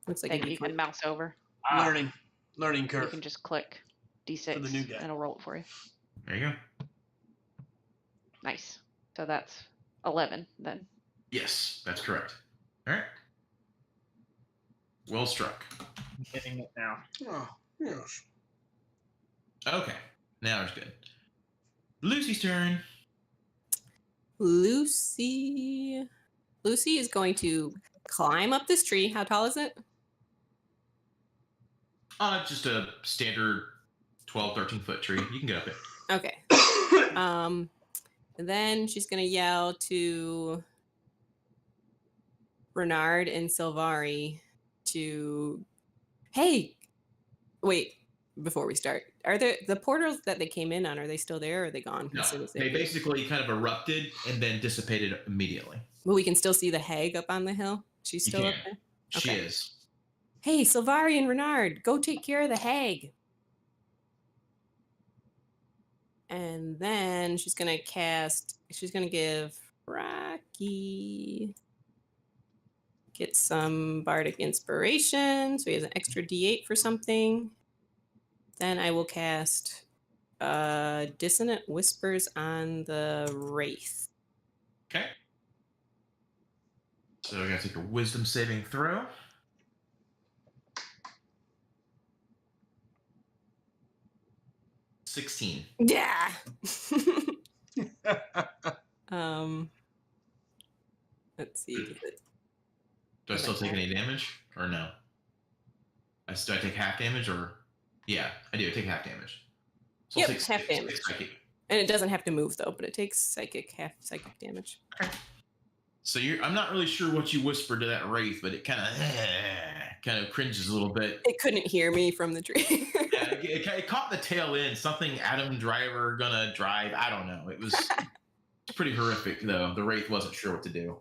Looks like thing a you can D4. mouse over. Learning You curve. can just click D6 For the new guy. and it'll roll it for you. There you go. Nice. So that's 11 then. Yes, that's correct. All right. Well struck. I'm getting it now. Oh, yes. Okay, now it's good. Lucy's turn. Lucy is going to climb up this tree. How tall is it? Just a standard 12, 13 foot tree. You can get up it. Okay. And then she's gonna yell to Renard and Silvari to, hey, wait, before we start, are there the portals that they came in on? Are they still there? Or are they gone? No, as soon as they basically kind of erupted and then dissipated immediately. But we can still see the hag up on the hill. She's You still up can. there. She Okay. is. Hey, Silvari and Renard, go take care of the hag. And then she's gonna give Rocky get some bardic inspiration, so he has an extra D8 for something. Then I will cast Dissonant Whispers on the Wraith. Okay. So I gotta take a wisdom saving throw. $16. Yeah. Let's see. Do I still take any damage or no? Do I take half damage or? Yeah, I do. I take half damage. So Yep, I'll take half damage. psychic. And it doesn't have to move though, but it takes half psychic damage. So I'm not really sure what you whispered to that wraith, but it kind of cringes a little bit. It couldn't hear me from the tree. Yeah, it caught the tail end. Something Adam Driver gonna drive. I don't know. It was pretty horrific though. The wraith wasn't sure what to do.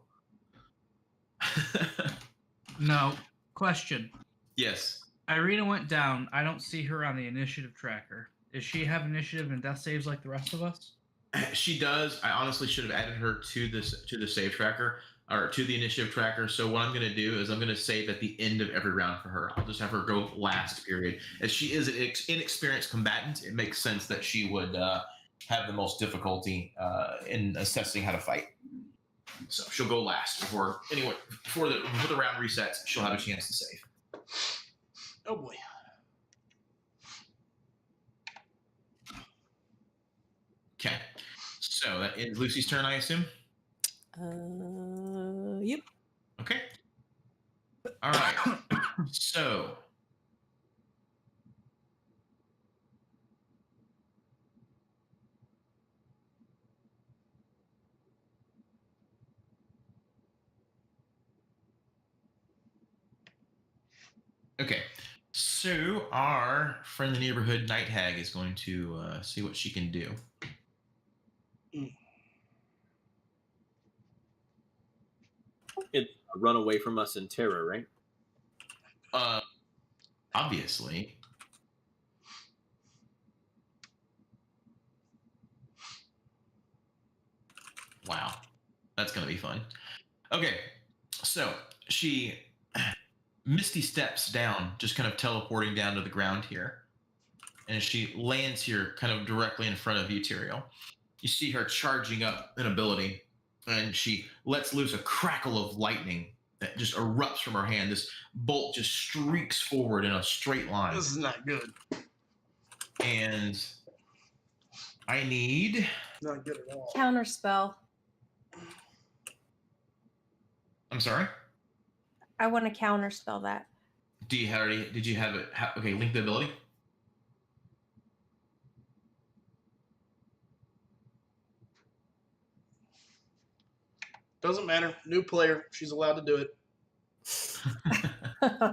No. Question. Yes. Irina went down. I don't see her on the initiative tracker. Does she have initiative and death saves like the rest of us? She does. I honestly should have added her to the save tracker or to the initiative tracker. So what I'm going to do is I'm going to save at the end of every round for her. I'll just have her go last period. As she is an inexperienced combatant, it makes sense that she would have the most difficulty in assessing how to fight. So she'll go last before the round resets. She'll have a chance to save. Oh boy. Okay. So that is Lucy's turn, I assume? Yep. Okay. All right. So. Okay. So our friend in the neighborhood, Night Hag, is going to see what she can do. It run away from us in terror, right? Obviously. Wow. That's going to be fun. Okay. So she misty steps down, just kind of teleporting down to the ground here. And she lands here kind of directly in front of you, Tyrael. You see her charging up an ability, and she lets loose a crackle of lightning that just erupts from her hand. This bolt just streaks forward in a straight line. This is not good. And I need... Not good at all. Counter spell. I'm sorry? I want to counter spell that. Did you have it? Okay, link the ability. Doesn't matter. New player. She's allowed to do it.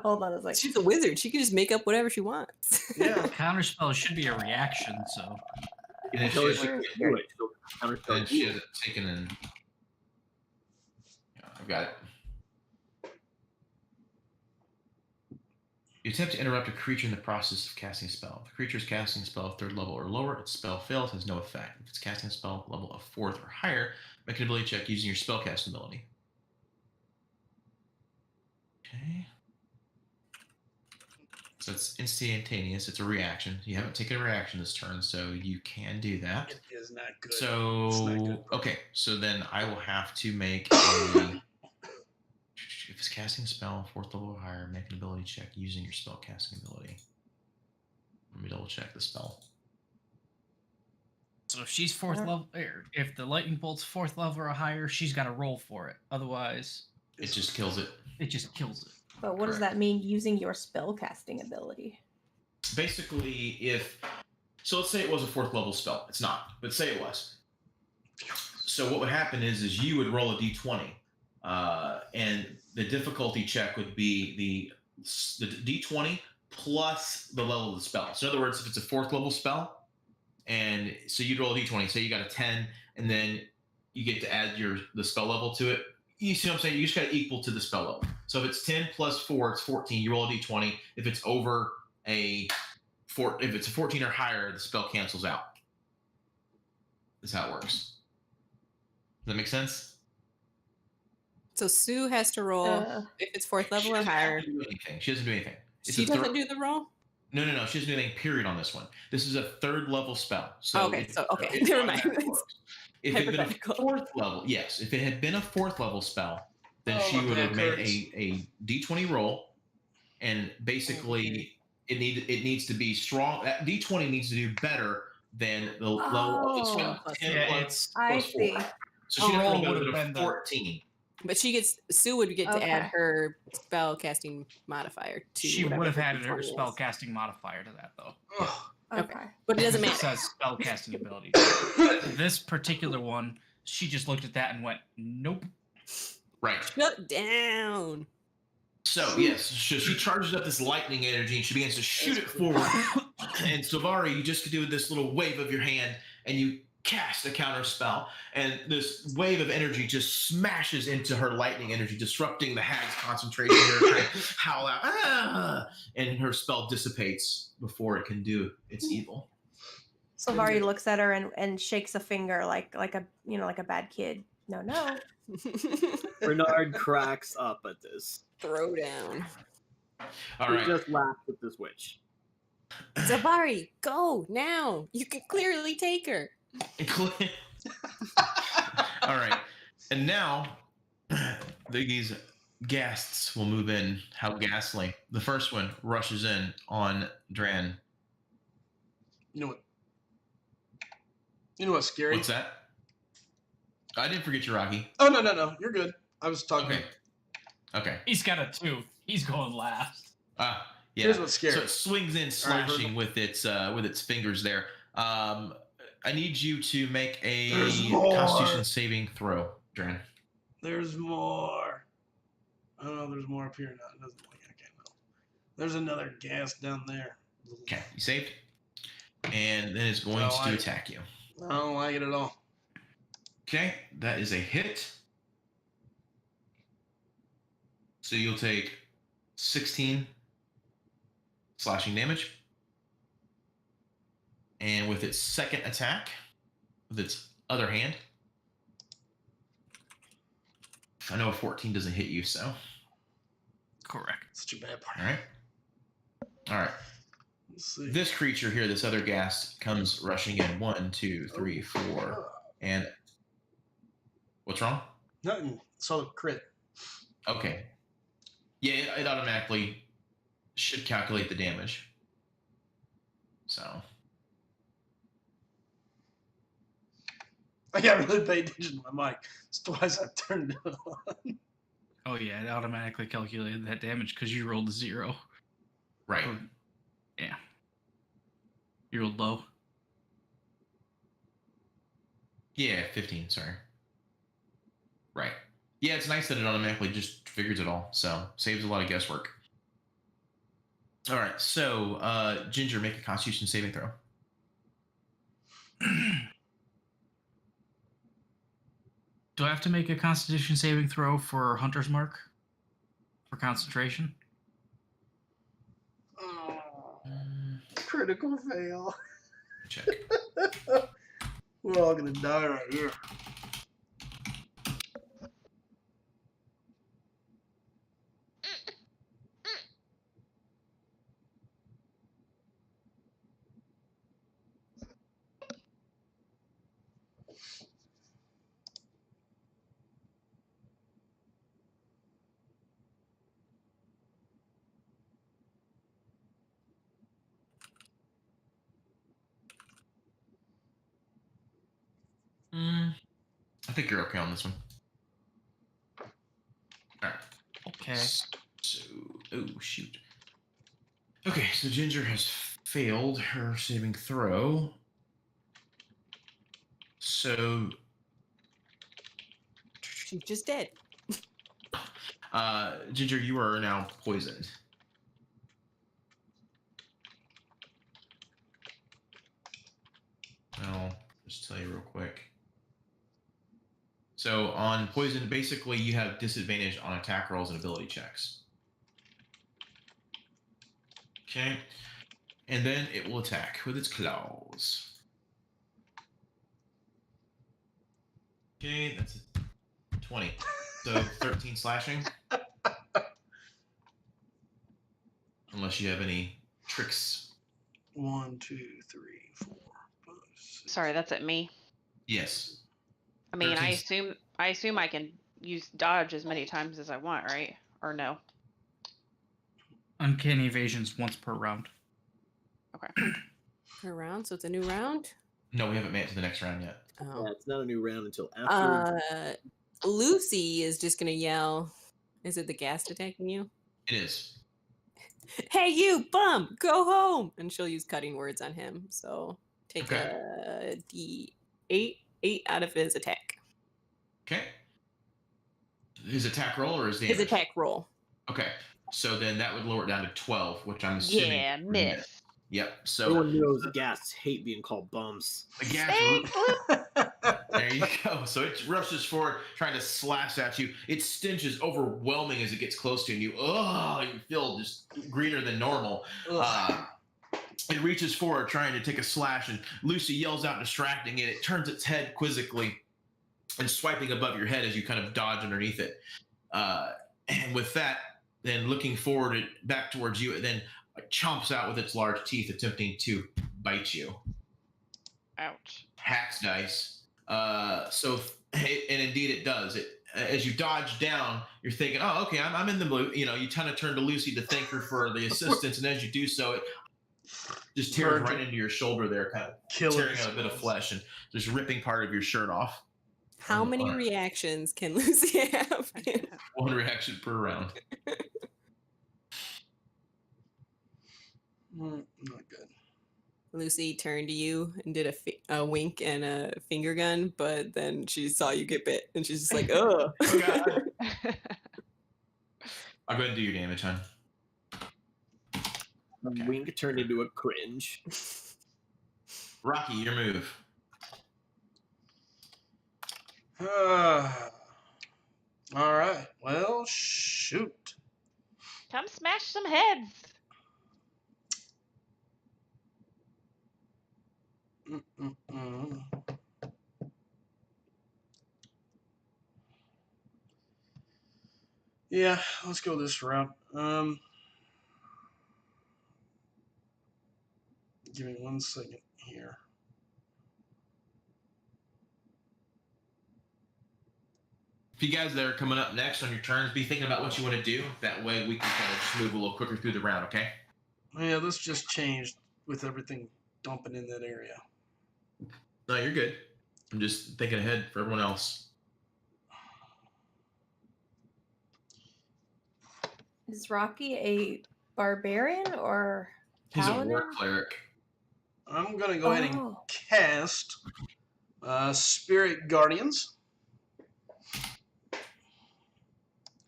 Hold on a second. She's a wizard. She can just make up whatever she wants. Yeah. Counterspell should be a reaction, so. And if she No, hasn't- she can't do it. So counterspell and she hasn't taken in. Yeah, I've got it. You attempt to interrupt a creature in the process of casting a spell. If the creature is casting a spell of 3rd level or lower, its spell fails, has no effect. If it's casting a spell level of 4th or higher, make an ability check using your spellcasting ability. Okay. So it's instantaneous. It's a reaction. You haven't taken a reaction this turn, so you can do that. It is not good. It's So, not good. okay. So then I will have to make a... If it's casting a spell, 4th level or higher, make an ability check using your spell casting ability. Let me double check the spell. So if she's 4th level, or if the lightning bolt's 4th level or higher, she's got to roll for it. Otherwise, It just kills it. it just kills it. But what does Correct. that mean using your spell casting ability? Basically, so let's say it was a 4th level spell. It's not, but say it was. So what would happen is you would roll a d20, and the difficulty check would be the d20 plus the level of the spell. So in other words, if it's a 4th level spell, and so you'd roll a d20, say you got a 10, and then you get to add the spell level to it. You see what I'm saying? You just got to equal to the spell level. So if it's 10 plus 4, it's 14. You roll a d20. If it's over if it's a 14 or higher, the spell cancels out. That's how it works. Does that make sense? So Sue has to roll if it's 4th level or higher. She doesn't do anything. It's She a doesn't third- do the roll? No. She doesn't do anything. Period on this one. This is a 3rd level spell. So Okay, it- so okay, it never mind. automatically works. If it had been a Hypothetical. 4th level, yes. If it had been a 4th level spell, then Oh, she my would have back made hurts. a D20 roll, and basically it needs to be strong. That D20 needs to do better than the level of the spell. Oh, 10 yeah, plus- it's I plus 4. see. So she Her didn't roll roll better would than have a been the- 14. But Sue would get to add Okay. her spell casting modifier to She would whatever have the added her D20 is. spell casting modifier to that though. Ugh. Okay. But it doesn't It matter. says spell casting ability. This particular one, she just looked at that and went, "Nope." Right. Shut down. So yes, so she charges up this lightning energy and she begins to shoot it forward. And Silvari, you just do this little wave of your hand and you cast a counter spell, and this wave of energy just smashes into her lightning energy, disrupting the hag's concentration. Her trying to howl out, "Ah!" And her spell dissipates before it can do its evil. Silvari looks at her and shakes a finger like a bad kid. No. Bernard cracks up at this. Throw down. All He right. just laughs at this witch. Zavari, go now. You can clearly take her. All right. And now these guests will move in. How ghastly. The first one rushes in on Dran. You know what's scary? What's that? I didn't forget you, Rocky. Oh, no. You're good. I was talking. Okay. He's got a 2. He's going last. Yeah. Here's what's scary. So it swings in, slashing with its fingers there. I need you to make a There's more. Constitution saving throw, Dran. There's more. Oh, there's more up here now. It doesn't look like I know. There's another gas down there. Okay, you saved. And then it's going to attack you. I don't like it at all. Okay, that is a hit. So you'll take 16 slashing damage. And with its second attack, with its other hand, I know a 14 doesn't hit you, so. Correct. Such a bad part. All right. All right. Let's see. This creature here, this other ghast, comes rushing in. 1, 2, 3, 4. And what's wrong? Nothing. Saw the crit. Okay. Yeah, it automatically should calculate the damage. So. I got really paid attention to my mic. It's twice I've turned it on. Oh yeah, it automatically calculated that damage because you rolled a 0. Right. Or- yeah. You rolled low. Yeah, 15, sorry. Right. Yeah, it's nice that it automatically just figures it all, so saves a lot of guesswork. All right, so Ginger, make a Constitution saving throw. Do I have to make a Constitution saving throw for Hunter's Mark? For concentration? Critical fail. Check. We're all gonna die right here. I think you're okay on this one. All right. Okay. So, oh shoot. Okay, so Ginger has failed her saving throw. So, She's just dead. Ginger, you are now poisoned. I'll just tell you real quick. So on poison, basically you have disadvantage on attack rolls and ability checks. Okay. And then it will attack with its claws. Okay, that's a 20. So 13 slashing. Unless you have any tricks. 1, 2, 3, 4, 5, 6. Sorry, that's at me. Yes. I mean, I 13's assume I can use dodge as many times as I want, right? Or no? Uncanny evasion's once per round. Okay. Per round, so it's a new round. No, we haven't made it to the next round yet. Oh. Yeah, it's not a new round until after. Lucy is just gonna yell. Is it the ghast attacking you? It is. Hey, you bum, go home! And she'll use cutting words on him. So take Okay. a D8, 8 out of his attack. Okay. His attack roll or his damage? His attack roll. Okay. So then that would lower it down to 12, which I'm assuming. Yeah, miss. Yep. So Everyone knows ghasts hate being called bums. the gas. Thanks, Luke. There you go. So it rushes forward, trying to slash at you. Its stench is overwhelming as it gets close to you. You feel just greener than normal. It reaches forward, trying to take a slash, and Lucy yells out, distracting it. It turns its head quizzically and swiping above your head as you kind of dodge underneath it. And with that, then looking forward back towards you, it then chomps out with its large teeth, attempting to bite you. Ouch. Hacks dice. And indeed it does. As you dodge down, you're thinking, oh, okay, I'm in the blue. You kind of turn to Lucy to thank her for the assistance, and as you do so, it just tears right into your shoulder there, kind of tearing out a bit of flesh and just ripping part of your shirt off. How many reactions can Lucy have? One reaction per round. Not good. Lucy turned to you and did a wink and a finger gun, but then she saw you get bit, and she's just like, "Ugh." Oh, God. I'll go ahead and do your damage, hon. Okay. Wink turned into a cringe. Rocky, your move. All right. Well, shoot. Come smash some heads. Yeah, let's go this route. Give me 1 second here. If you guys that are coming up next on your turns, be thinking about what you want to do. That way we can kind of just move a little quicker through the round, okay? Yeah, this just changed with everything dumping in that area. No, you're good. I'm just thinking ahead for everyone else. Is Rocky a barbarian or He's a paladin? war cleric. I'm going to go ahead and Oh. cast Spirit Guardians.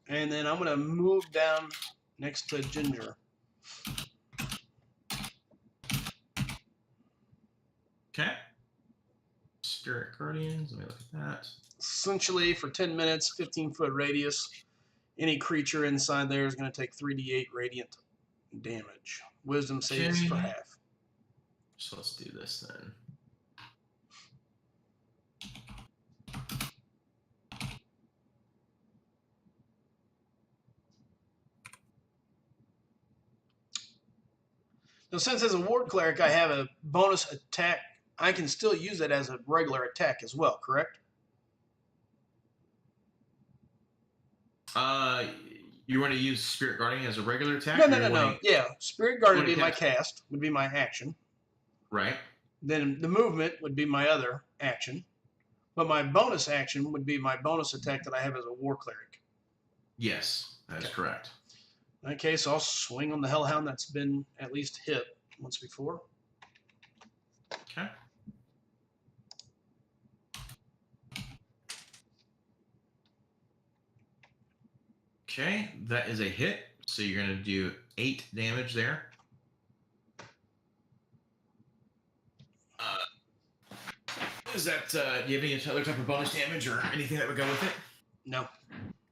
And then I'm going to move down next to Ginger. Okay. Spirit Guardians. Let me look at that. Essentially, for 10 minutes, 15-foot radius, any creature inside there is going to take 3d8 radiant damage. Wisdom saves for Okay. half. So let's do this then. Now, since as a ward cleric I have a bonus attack, I can still use it as a regular attack as well, correct? You want to use Spirit Guardian as a regular attack? No, or no, you no, no. wanna- Yeah, Spirit Guardian would be my cast? cast, would be my action. Right. Then the movement would be my other action. But my bonus action would be my bonus attack that I have as a war cleric. Yes, that is correct. In that case, I'll swing on the Hellhound that's been at least hit once before. Okay. Okay, that is a hit. So you're going to do 8 damage there. Is that, do you have any other type of bonus damage or anything that would go with it? No.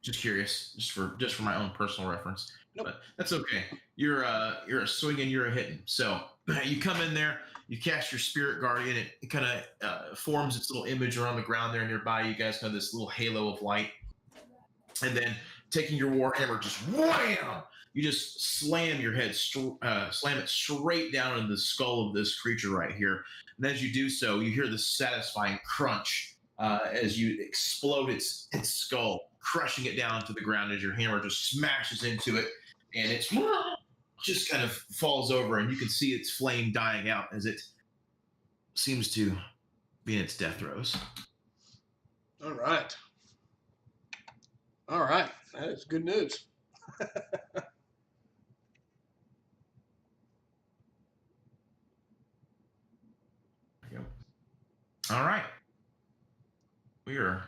Just curious, just for my own personal reference. Nope. But that's okay. You're a swinging, you're a hitting. So you come in there, you cast your Spirit Guardian. It kind of forms its little image around the ground there nearby. You guys have this little halo of light, and then taking your warhammer, just wham! You just slam your head, slam it straight down into the skull of this creature right here. And as you do so, you hear this satisfying crunch as you explode its skull, crushing it down to the ground as your hammer just smashes into it, and it just kind of falls over, and you can see its flame dying out as it seems to be in its death throes. All right. All right. That is good news. All right. We are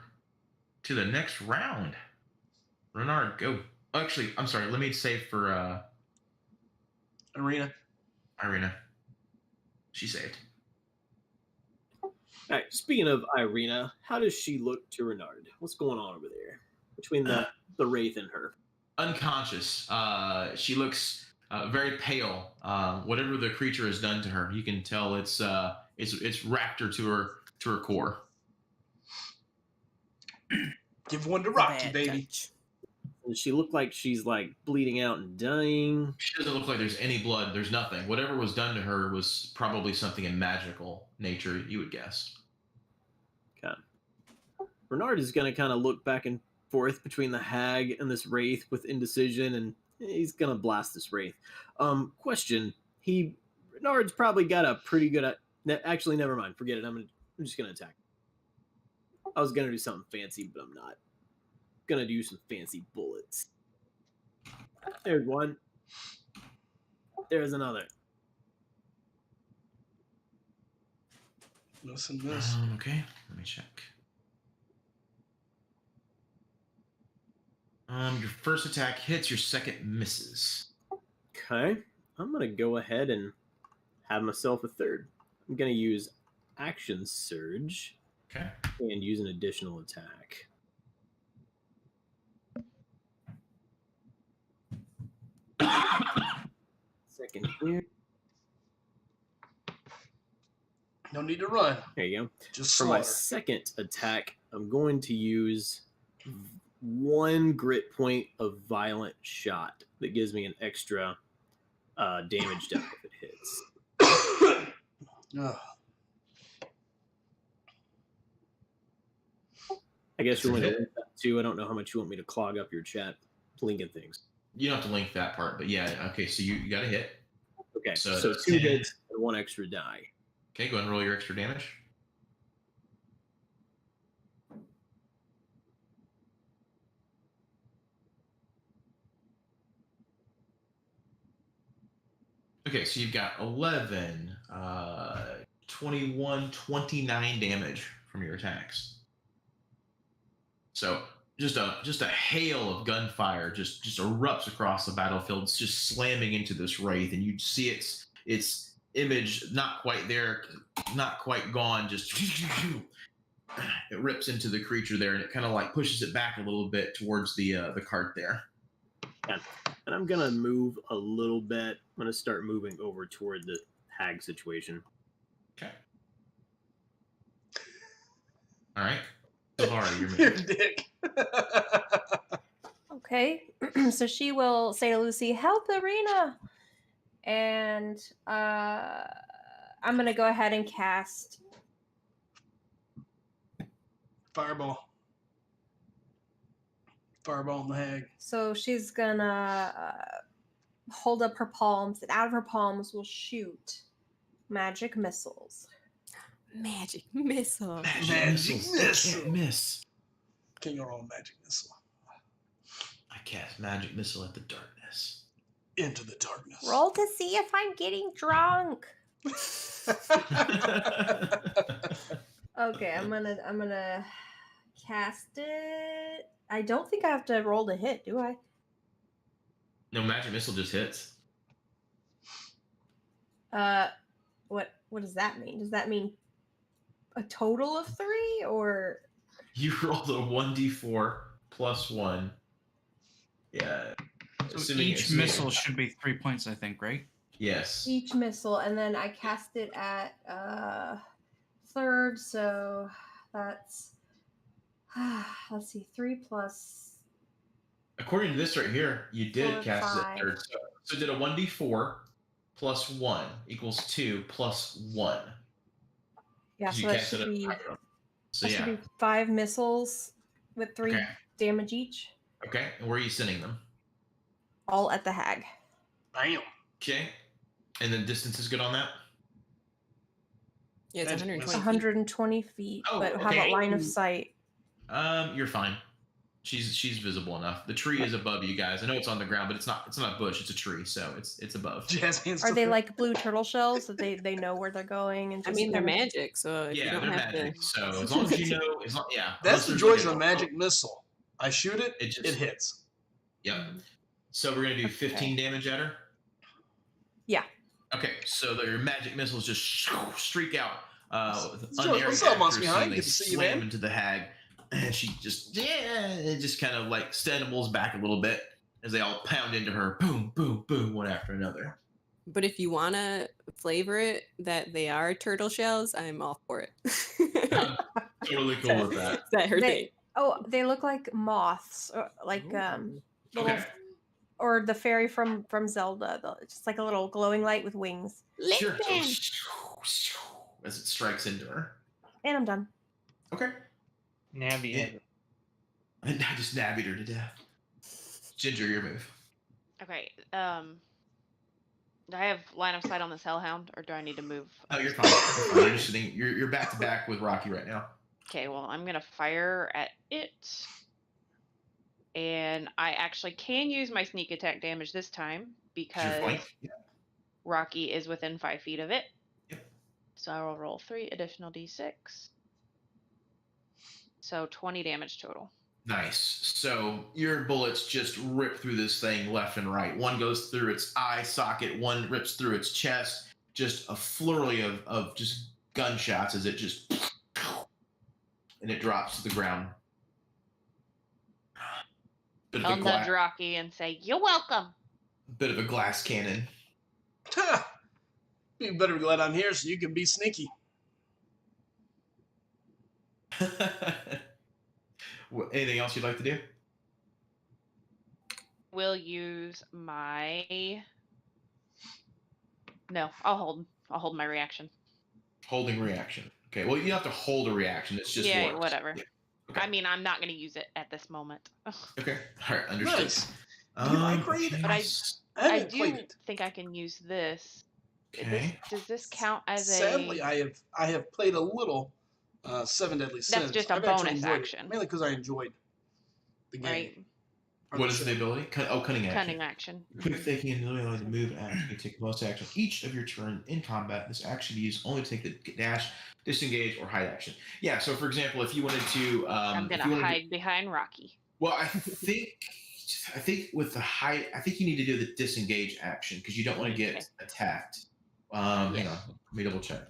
to the next round. Renard, go. Actually, I'm sorry. Let me save for Irina. She saved. All right. Speaking of Irina, how does she look to Renard? What's going on over there between the wraith and her? Unconscious. She looks very pale. Whatever the creature has done to her, you can tell it's wrapped her to her core. Give one to Rocky, Bad baby. touch. Does she look like she's like bleeding out and dying? She doesn't look like there's any blood. There's nothing. Whatever was done to her was probably something in magical nature, you would guess. Okay. Renard is going to kind of look back and forth between the hag and this wraith with indecision, and he's going to blast this wraith. Question. Renard's probably got a pretty good... Actually, never mind. Forget it. I'm just going to attack. I was going to do something fancy, but I'm not. Going to do some fancy bullets. There's one. There's another. Listen to this. Okay, let me check. Your first attack hits, your second misses. Okay. I'm going to go ahead and have myself a third. I'm going to use Action Surge Okay. and use an additional attack. Second here. No need to run. There you go. Just For my slaughter. second attack, I'm going to use 1 grit point of Violent Shot that gives me an extra damage die if it hits. Ugh. I guess you're going to link that too. I don't know how much you want me to clog up your chat linking things. You don't have to link that part, but yeah, okay, so you got a hit. Okay, So so that's 2 10. hits and 1 extra die. Okay, go ahead and roll your extra damage. Okay, so you've got 11, 21, 29 damage from your attacks. So just a hail of gunfire just erupts across the battlefield. It's just slamming into this wraith, and you see its image not quite there, not quite gone. Just it rips into the creature there, and it kind of like pushes it back a little bit towards the cart there. And I'm going to move a little bit. I'm going to start moving over toward the hag situation. Okay. All right. Sylvari, you're You're a moving. dick. Okay, so she will say to Lucy, "Help, Irina!" And I'm gonna go ahead and cast Fireball. Fireball on the hag. So she's gonna hold up her palms, and out of her palms will shoot magic missiles. Magic missile. Magic missile. Can't miss. Can't go wrong with magic missile. I cast magic missile at the darkness. Into the darkness. Roll to see if I'm getting drunk. Okay, I'm gonna cast it. I don't think I have to roll to hit, do I? No, magic missile just hits. What does that mean? Does that mean a total of 3 or? You rolled a 1d4 plus 1. Yeah. So each missile should be 3 points, I think, right? Yes. Each missile, and then I cast it at third, so that's let's see, 3 plus. According to this right here, you did Or cast it at 5. third. So did a 1d4 plus 1 equals 2 plus 1. Yeah, 'Cause so you that cast it should at be higher. So that yeah. should be 5 missiles with 3 Okay. damage each, Okay. And where are you sending them? all at the hag. Bam. Okay. And the distance is good on that? Yeah, it's Magic 120 missile. feet. 120 feet. Oh, But how okay. about line of sight? You're fine. She's visible enough. The tree is above you guys. I know it's on the ground, but it's not a bush, it's a tree, so it's above. Jazz hands Are to they the- like blue turtle shells that they know where they're going? And I just mean, they're kinda- magic, so if you Yeah, don't they're have magic. to. So as long as you know, yeah. That's unless the there's joys like of a magic missile. I shoot it, It just- it hits. Yep. So we're gonna do 15 damage at her. Yeah. Okay, so your magic missiles just streak out. George, what's up, Monster Behind? They Good to see you, slam man. into the hag, and she it just kind of like stumbles back a little bit as they all pound into her. Boom, boom, boom, one after another. But if you want to flavor it that they are turtle shells, I'm all for it. I'm totally cool with that. Is that her thing? They look like moths, or like little, Okay. or the fairy from Zelda. It's just like a little glowing light with wings. Sure. So, as it strikes into her. And I'm done. Okay. Navigator. And I just nabbied her to death. Ginger, your move. Okay. Do I have line of sight on this hellhound, or do I need to move? Oh, you're fine. You're fine. You're just sitting. You're back to back with Rocky right now. Okay, well, I'm gonna fire at it, and I actually can use my sneak attack damage this time It's your because flank. Yeah. Rocky is within 5 feet of it. Yep. So I will roll 3 additional d6. So 20 damage total. Nice. So your bullets just rip through this thing left and right. One goes through its eye socket, one rips through its chest. Just a flurry of just gunshots as it just and it drops to the ground. Bit I'll of a nudge glass, Rocky and say, "You're welcome." bit of a glass cannon. You better be glad I'm here so you can be sneaky. Anything else you'd like to do? Will use my. No, I'll hold my reaction. Holding reaction. Okay. Well, you don't have to hold a reaction. It's just Yeah, works. whatever. Yeah. Okay. I mean, I'm not going to use it at this moment. Okay. All right. Understood. Nice. You like raid? But I I I haven't played do it. think I can use this. Okay. Does this count as Sadly, a? I have played a little Seven Deadly Sins. just a I've actually bonus enjoyed it, action. mainly because I enjoyed the game. Right, or What the is show. the ability? Cunning action. cunning action. Quick thinking and ability to move action. You take bonus action each of your turn in combat. This action is used only to take the dash, disengage, or hide action. Yeah. So, for example, if you wanted to, I'm if gonna you wanted to- hide behind Rocky. well, I think with the hide, I think you need to do the disengage action because you don't want to get Okay. attacked. Hang on, let me double check.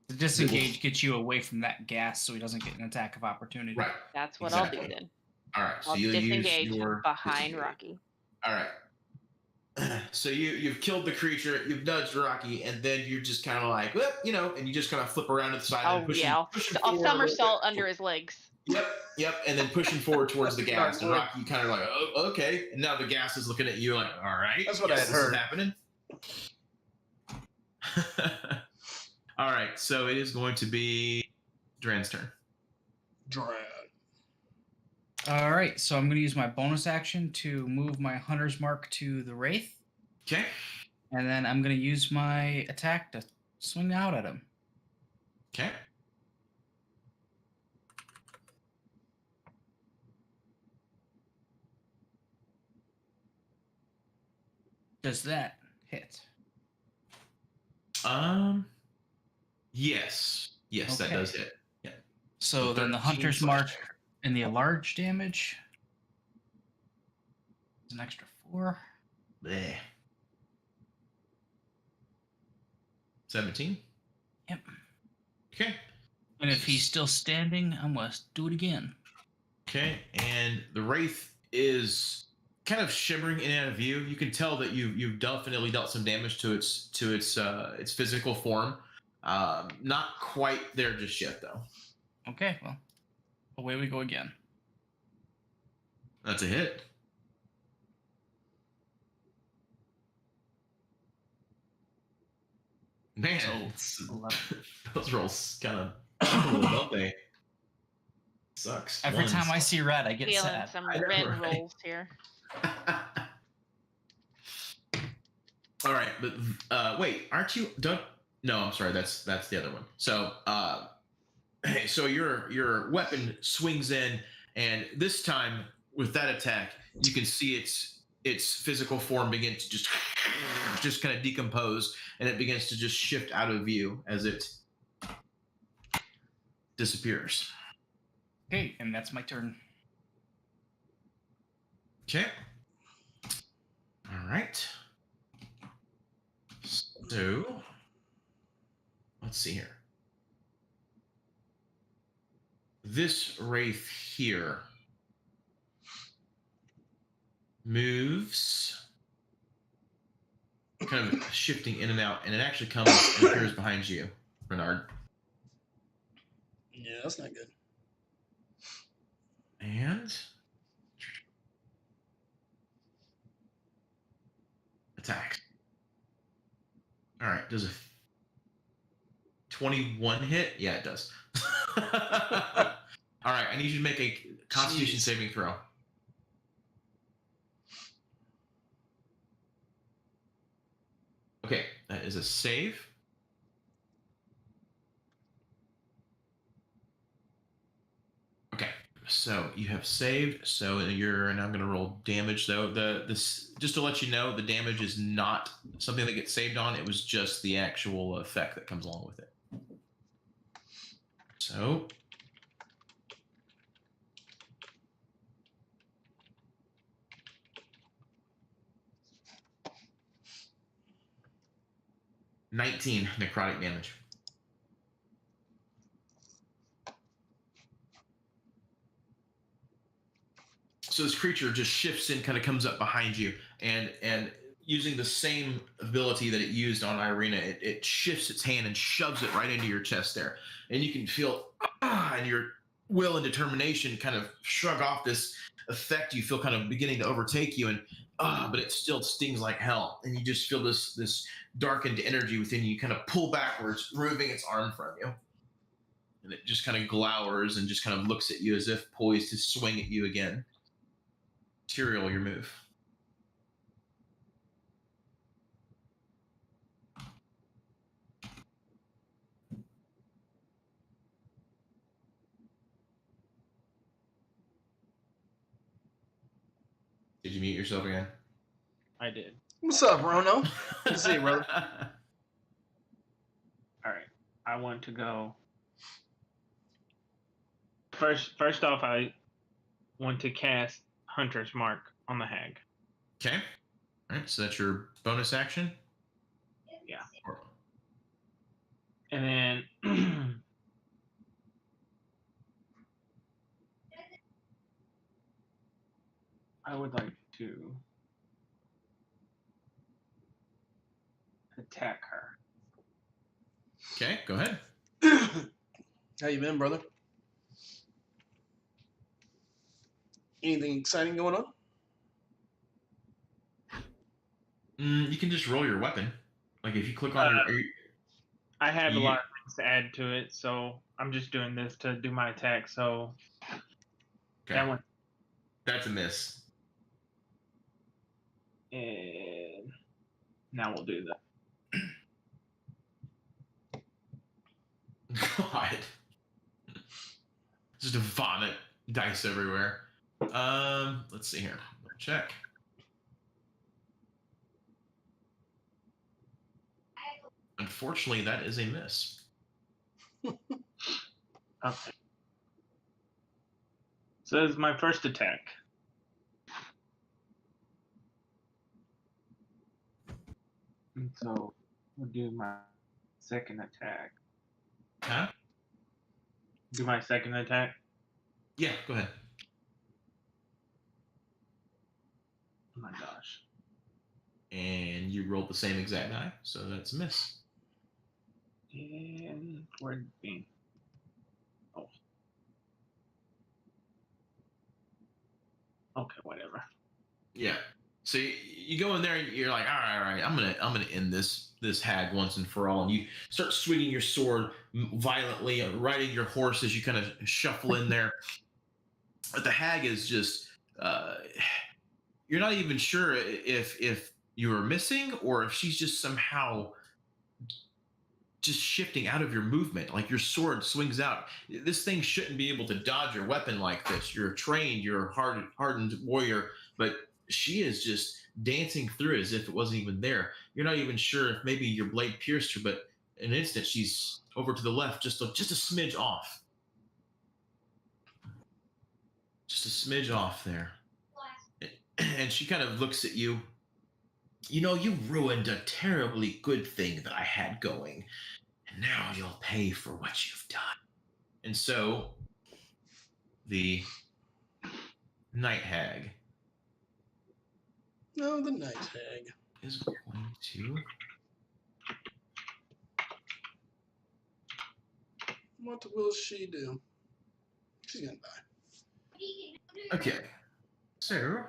The disengage gets you away from that gas, so he doesn't get an attack of opportunity. Right. That's what I'll Exactly. do then. All right. So I'll you'll disengage use your behind disengage. Rocky. All right. So you've killed the creature, you've nudged Rocky, and then you're just kind of like, well, and you just kind of flip around to the side. Oh and pushing, yeah, I'll pushing I'll forward a little somersault bit. under his legs. Yep, and then pushing forward towards the gas, and Lord. Rocky, you kind of like, oh, okay. And now the gas is looking at you like, all right. That's what I had this is heard. happening. All right, so it is going to be Dran's turn. Drag. All right, so I'm going to use my bonus action to move my Hunter's Mark to the Wraith, Okay. and then I'm going to use my attack to swing out at him. Okay. Does that hit? Yes. Yes, that Okay. does hit. So So then the 13 Hunter's slash Mark dagger. and the enlarged damage is an extra 4. Bleh. 17. Yep. Okay. And if he's still standing, I'm going to do it again. Okay, and the wraith is kind of shimmering in and out of view. You can tell that you've definitely dealt some damage to its physical form. Not quite there just yet, though. Okay, well, away we go again. That's a hit. Man, So, it's- 11. those rolls kind of, don't they? Sucks. Every Ones. time I see red, I get Feeling sad. some I know, red right? rolls here. All right, but wait, aren't you? Don't. No, I'm sorry. That's the other one. So, so your weapon swings in, and this time with that attack, you can see its physical form begin to just kind of decompose, and it begins to just shift out of view as it disappears. Okay, and that's my turn. Okay. All right. So, let's see here. This wraith here moves, kind of shifting in and out, and it actually comes and appears behind you, Renard. Yeah, that's not good. And attack. All right, does a 21 hit? Yeah, it does. All right, I need you to make a Constitution Jeez. saving throw. Okay, that is a save. Okay, so you have saved. So you're now going to roll damage. Though this just to let you know, the damage is not something that gets saved on. It was just the actual effect that comes along with it. So. $19 necrotic damage. So this creature just shifts in, kind of comes up behind you, and using the same ability that it used on Irina, it shifts its hand and shoves it right into your chest there. And you can feel, and your will and determination kind of shrug off this effect you feel kind of beginning to overtake you, and but it still stings like hell. And you just feel this darkened energy within you kind of pull backwards, removing its arm from you. And it just kind of glowers and just kind of looks at you as if poised to swing at you again. Tyrael, your move. Did you mute yourself again? I did. What's up, Rono? Good to see you, brother. All right. I want to go. First off, I want to cast Hunter's Mark on the hag. Okay. All right. So that's your bonus action. Yeah. And then I would like to attack her. Okay. Go ahead. How you been, brother? Anything exciting going on? You can just roll your weapon. Like if you click on your. I have a lot of things to add to it, so I'm just doing this to do my attack. So Okay. that one, That's a miss. and now we'll do that. God. Just a vomit dice everywhere. Let's see here. Check. Unfortunately, that is a miss. Okay. So this is my first attack. And so we'll do my second attack. Huh? Do my second attack. Yeah, go ahead. Oh my gosh. And you rolled the same exact die, so that's a miss. And where'd it be? Oh. Okay, whatever. Yeah. So you go in there and you're like, all right, I'm gonna end this hag once and for all. And you start swinging your sword violently, riding your horse as you kind of shuffle in there. But the hag is just you're not even sure if you were missing or if she's just somehow just shifting out of your movement. Like your sword swings out. This thing shouldn't be able to dodge your weapon like this. You're trained, you're a hardened warrior, but she is just dancing through it as if it wasn't even there. You're not even sure if maybe your blade pierced her, but in an instant she's over to the left, just a smidge off. Just a smidge off there. And she kind of looks at you. You know, you ruined a terribly good thing that I had going. And now you'll pay for what you've done. And so, the night hag. No, the night hag is going to. What will she do? She's gonna die. Okay. So.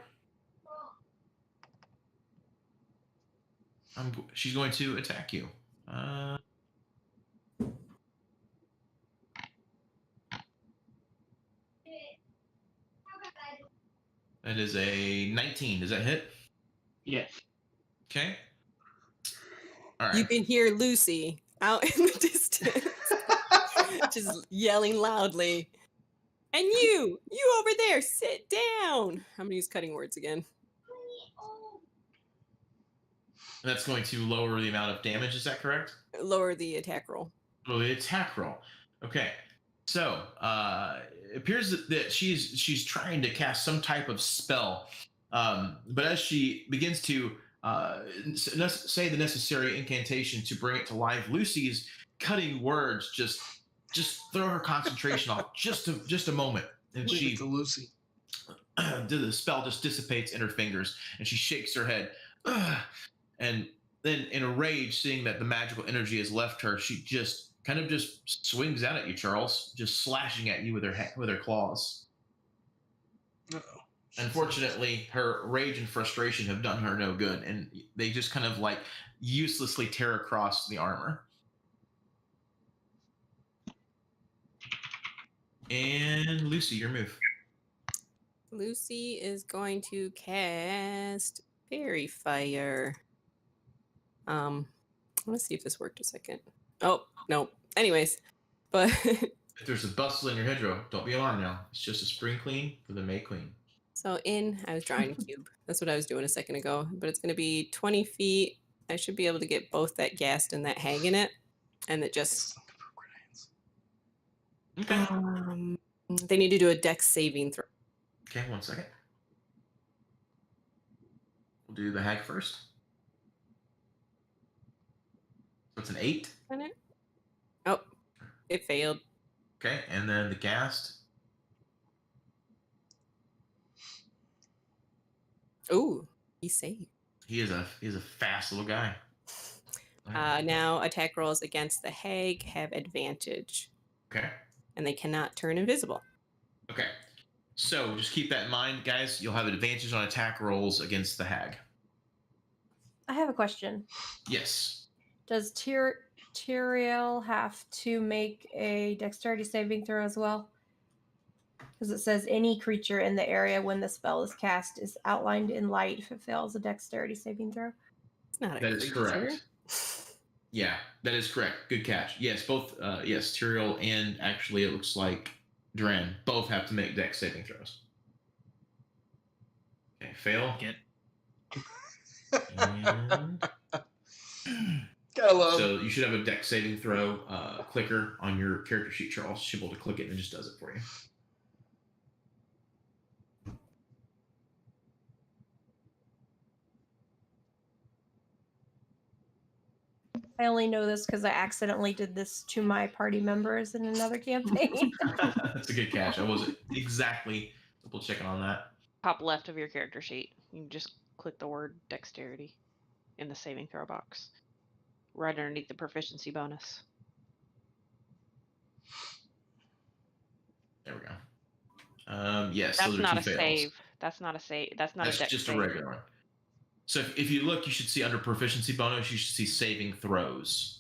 She's going to attack you. That is a 19. Does that hit? Yes. Okay. All right. You can hear Lucy out in the distance, just yelling loudly. And you over there, sit down. I'm gonna use cutting words again. That's going to lower the amount of damage. Is that correct? Lower the attack roll. Lower the attack roll. Okay. So it appears that she's trying to cast some type of spell, but as she begins to say the necessary incantation to bring it to life, Lucy's cutting words just throw her concentration off just a moment, and Leave she it to Lucy. the spell just dissipates in her fingers, and she shakes her head. And then in a rage, seeing that the magical energy has left her, she just swings out at you, Charles, just slashing at you with her claws. Uh-oh. Unfortunately, her rage and frustration have done her no good, and they just kind of like uselessly tear across the armor. And Lucy, your move. Lucy is going to cast Fairy Fire. I want to see if this worked a second. Oh, no. Anyways, but If there's a bustle in your hedgerow, don't be alarmed now. It's just a spring clean for the May Queen. so I was drawing a cube. That's what I was doing a second ago. But it's going to be 20 feet. I should be able to get both that ghast and that hag in it. And it just... Okay. They need to do a dex saving throw. Okay, 1 second. We'll do the hag first. So it's an 8. Oh, it failed. Okay, and then the ghast. Ooh, he saved. He is a fast little guy. Now attack rolls against the hag have advantage. Okay. And they cannot turn invisible. Okay. So just keep that in mind, guys. You'll have advantage on attack rolls against the hag. I have a question. Yes. Does Tyrael have to make a dexterity saving throw as well? Because it says any creature in the area when the spell is cast is outlined in light if it fails a dexterity saving throw. It's not a That is creature. correct. Yeah, that is correct. Good catch. Yes, both yes, Tyrael and actually it looks like Dren both have to make dex saving throws. Okay, fail. Get. And Gotta love. so you should have a dex saving throw clicker on your character sheet, Charles. You should be able to click it and it just does it for you. I only know this because I accidentally did this to my party members in another campaign. That's a good catch. I wasn't exactly double checking on that. Top left of your character sheet. You can just click the word dexterity in the saving throw box. Right underneath the proficiency bonus. There we go. Yes, That's those are not two a fails. save. That's not a save. That's not That's a dex just save. a regular one. So if you look, you should see under proficiency bonus, you should see saving throws.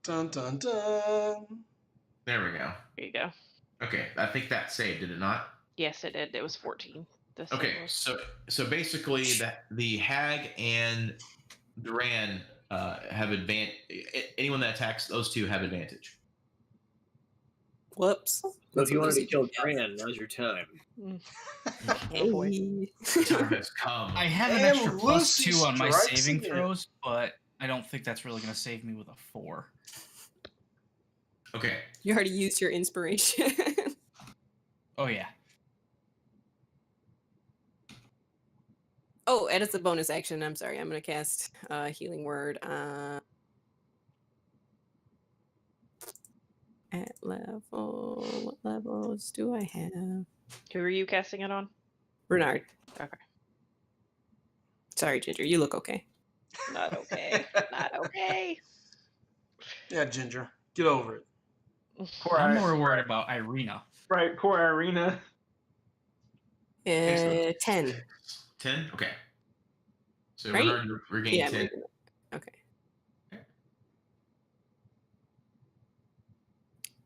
Dun dun dun. There we go. There you go. Okay, I think that saved, did it not? Yes, it did. It was 14. The save Okay, was. so basically the hag and Duran have advantage. Anyone that attacks those two have advantage. Whoops. So if you wanted to Lucy kill did. Duran, now's your time. Oh boy. Hey. The time has come. I have an And extra Lucy +2 on my strikes saving again. throws, but I don't think that's really going to save me with a 4. Okay, You already used your inspiration. Oh yeah. Oh, and it's a bonus action. I'm sorry. I'm going to cast Healing Word. At level. What levels do I have? Who are you casting it on? Bernard. Okay. Sorry, Ginger. You look okay. Not okay. Not okay. Yeah, Ginger, get over it. Poor I'm Ir- more worried about Irina. Right, poor Irina. 10. 10. Okay. So Right? Bernard, you regain Yeah. 10. Okay.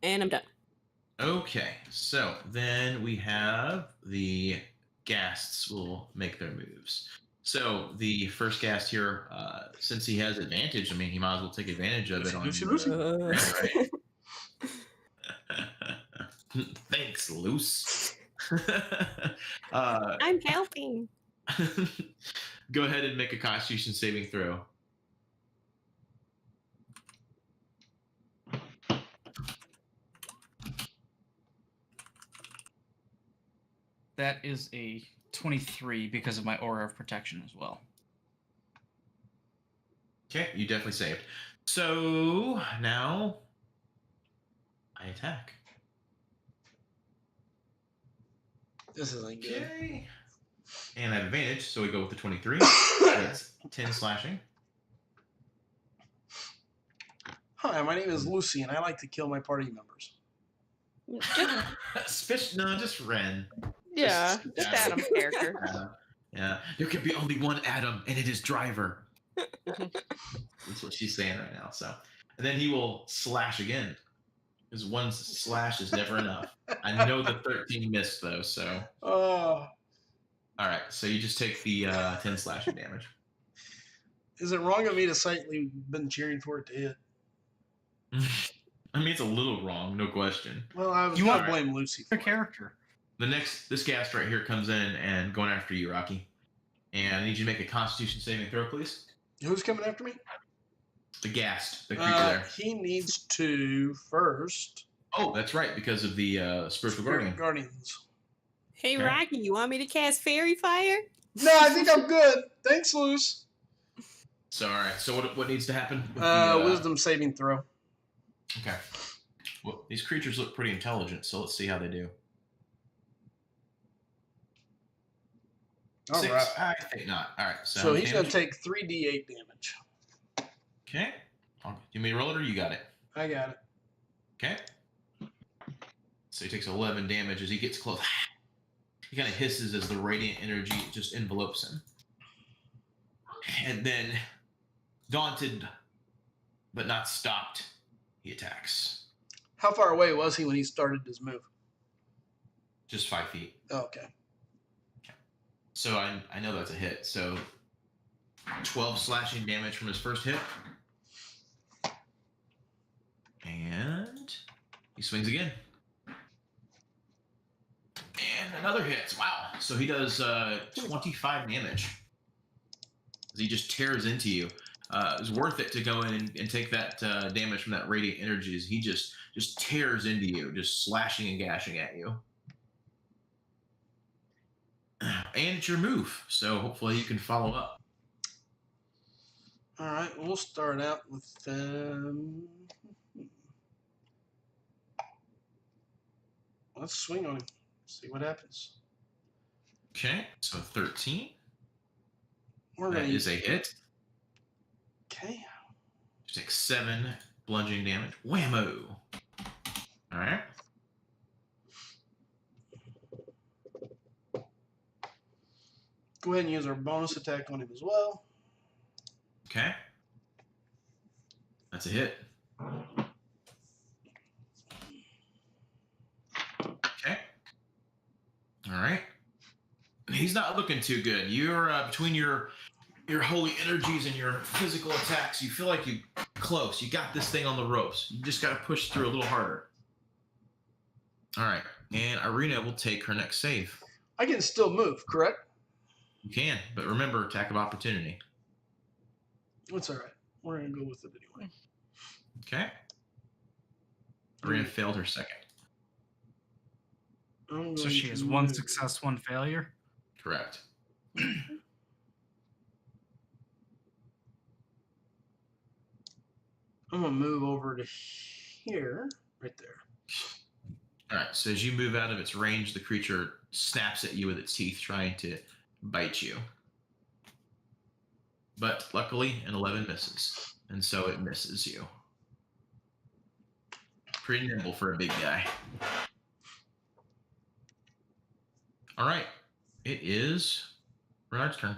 And I'm done. Okay, so then we have the ghasts will make their moves. So the first ghast here, since he has advantage, I mean, he might as well take advantage of it on Lucy, Lucy. right? Thanks, Loose. I'm helping. Go ahead and make a Constitution saving throw. That is a 23 because of my aura of protection as well. Okay, you definitely saved. So now I attack. This isn't good. Okay. And I have advantage, so we go with the 23. That's 10 slashing. Hi, my name is Lucy, and I like to kill my party members. Just Ren. Yeah, Just just Adam. Adam's character. Yeah. There can be only one Adam, and it is Driver. That's what she's saying right now. So, and then he will slash again. Because one slash is never enough. I know the 13 missed though. So, Oh, all right. So you just take the 10 slashing damage. is it wrong of me to say we've been cheering for it to hit? I mean, it's a little wrong, no question. Well, I was You going want- to blame Lucy for Your it. character. This ghast right here comes in and going after you, Rocky. And I need you to make a Constitution saving throw, please. Who's coming after me? The ghast, the creature there. He needs to first. Oh, that's right, because of the spiritual guardian. Guardians. Hey, Okay. Rocky, you want me to cast Fairy Fire? No, I think I'm good. Thanks, Luce. So, all right. So, what needs to happen? With the, Wisdom saving throw. Okay. Well, these creatures look pretty intelligent, so let's see how they do. All 6? right. I think not. All right. So he's going damage. to take 3d8 damage. Okay. You may roll it, or you got it. I got it. Okay. So he takes 11 damage as he gets close. He kind of hisses as the radiant energy just envelopes him. And then, daunted but not stopped, he attacks. How far away was he when he started his move? Just 5 feet. Oh, okay. So I know that's a hit. So 12 slashing damage from his first hit. And he swings again. And another hit. Wow. So he does 25 damage. As he just tears into you. It's worth it to go in and take that damage from that radiant energy as he just tears into you, just slashing and gashing at you. And it's your move, so hopefully you can follow up. All right. We'll start out with let's swing on him. See what happens. Okay, so 13. We're That going to is a hit. Okay. You take 7 bludgeoning damage. Whammo! All right. go ahead and use our bonus attack on him as well. Okay. That's a hit. Okay. All right. He's not looking too good. You're between your holy energies and your physical attacks, you feel like you're close. You got this thing on the ropes. You just got to push through a little harder. All right. And Irina will take her next save. I can still move, correct? You can, but remember, attack of opportunity. That's all right. We're going to go with it anyway. Okay. Irina failed her second. So she has one success, one failure? Correct. I'm going to move over to here, right there. All right. So as you move out of its range, the creature snaps at you with its teeth, trying to bite you. But luckily, an 11 misses. And so it misses you. Pretty nimble for a big guy. All right. It is Bernard's turn.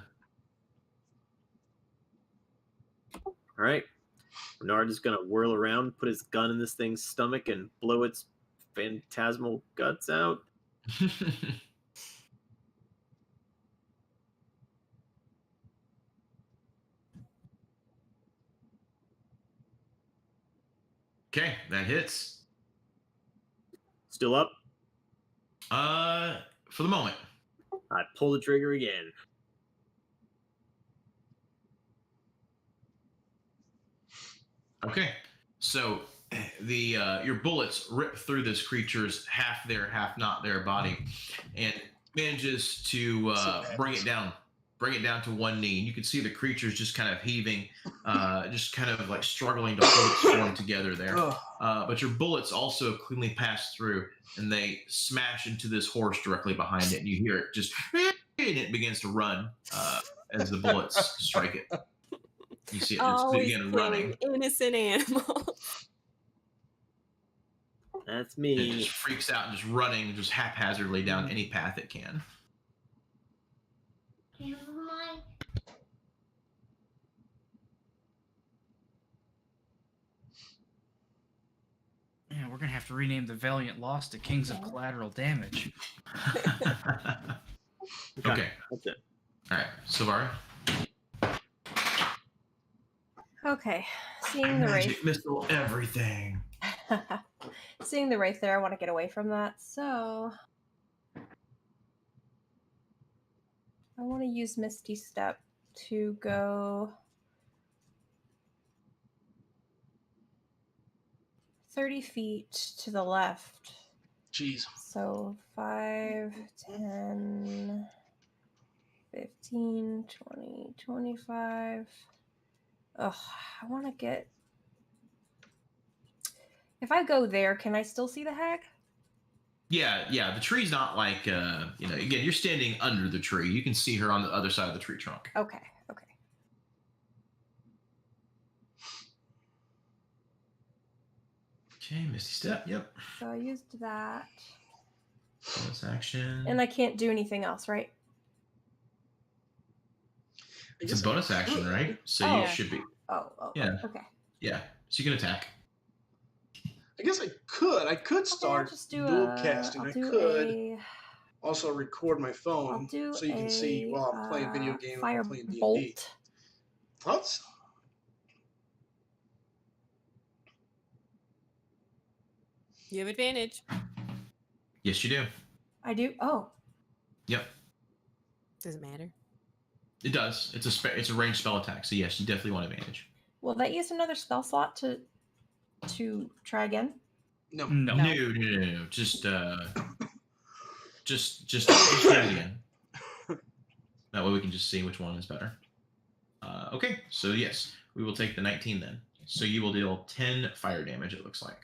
All right. Bernard is going to whirl around, put his gun in this thing's stomach, and blow its phantasmal guts out. Okay, that hits. Still up. For the moment. I pull the trigger again. Okay, so the your bullets rip through this creature's half there, half not there body, and manages to bring it down to one knee. And you can see the creature's just kind of heaving, just kind of like struggling to hold its form together there. But your bullets also cleanly pass through, and they smash into this horse directly behind it. And you hear it just, and it begins to run as the bullets strike it. You see it just begin running. Innocent animal. That's It me. just freaks out and just running just haphazardly down any path it can. Yeah, we're gonna have to rename the Valiant Loss to Kings of Collateral Damage. Okay. That's it. All right. Silvari. Okay, seeing the wraith. Magic missile everything. Seeing the wraith there, I want to get away from that. So I want to use Misty Step to go 30 feet to the left. Jeez. So 5, 10, 15, 20, 25. Ugh, I want to get... If I go there, can I still see the hag? Yeah. The tree's not like, again, you're standing under the tree. You can see her on the other side of the tree trunk. Okay. Okay, Misty Step. Yep. So I used that. Bonus action. And I can't do anything else, right? It's a bonus action, right? So Oh. you should be. Oh, Yeah. okay. Yeah. So you can attack. I guess I could. I could Okay, I'll start just do dual a, casting. I'll I do could also record my phone I'll do so you can see while I'm playing video game fire and playing D&D. bolt. What? You have advantage. Yes, you do. I do. Oh, Yep. Does it matter? It does. It's a ranged spell attack. So yes, you definitely want advantage. will that use another spell slot to try again? No. No. No. Just try it again. That way we can just see which one is better. Okay, so yes, we will take the 19 then. So you will deal 10 fire damage, it looks like.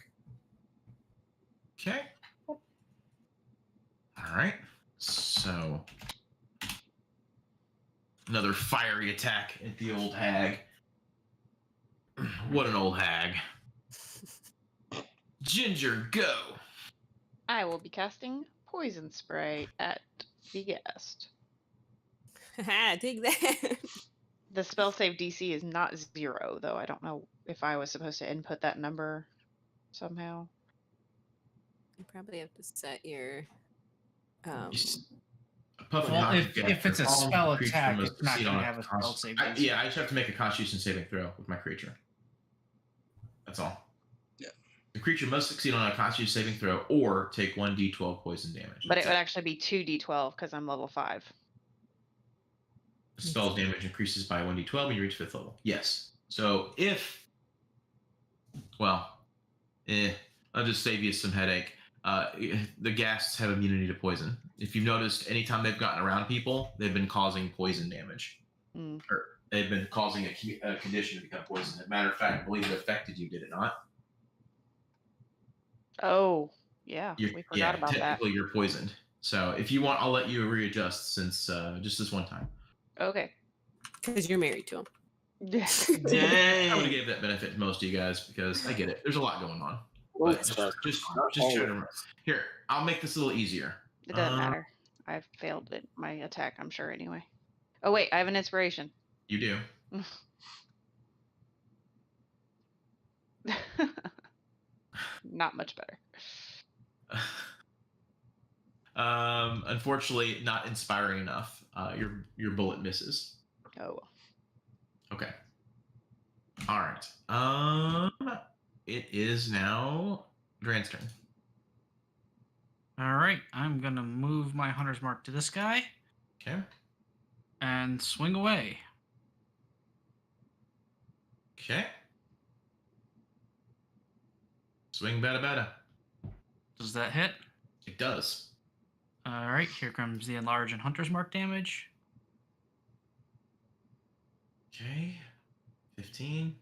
Okay. All right. So another fiery attack at the old hag. What an old hag. Ginger, go. I will be casting Poison Spray at the guest. Haha, take that. The spell save DC is not 0, though. I don't know if I was supposed to input that number somehow. You probably have to set your. Puff Well, and if it's a all spell creature attack, must it's not succeed going on to have a spell save. DC. Yeah, I just have to make a Constitution saving throw with my creature. That's all. Yeah. The creature must succeed on a Constitution saving throw or take 1d12 poison damage. But it would actually be 2d12 because I'm level 5. The spell's damage increases by 1d12 when you reach 5th level. Yes. So if, I'll just save you some headache. The ghasts have immunity to poison. If you've noticed, anytime they've gotten around people, they've been causing poison damage. Or they've been causing a condition to become poisoned. As a matter of fact, I believe it affected you, did it not? Oh, yeah. We forgot about that. Technically, you're poisoned. So if you want, I'll let you readjust since just this one time. Okay. Because you're married to him. I would have gave that benefit to most of you guys because I get it. There's a lot going on. But just try to remember. Here, I'll make this a little easier. It doesn't matter. I've failed at my attack, I'm sure, anyway. Oh, wait. I have an inspiration. You do. Not much better. Unfortunately, not inspiring enough. Your bullet misses. Oh. Okay. All right. It is now Dran's turn. All right, I'm going to move my Hunter's Mark to this guy Okay. and swing away. Okay. Swing bada bada. Does that hit? It does. All right, here comes the Enlarge and Hunter's Mark damage. Okay. 15.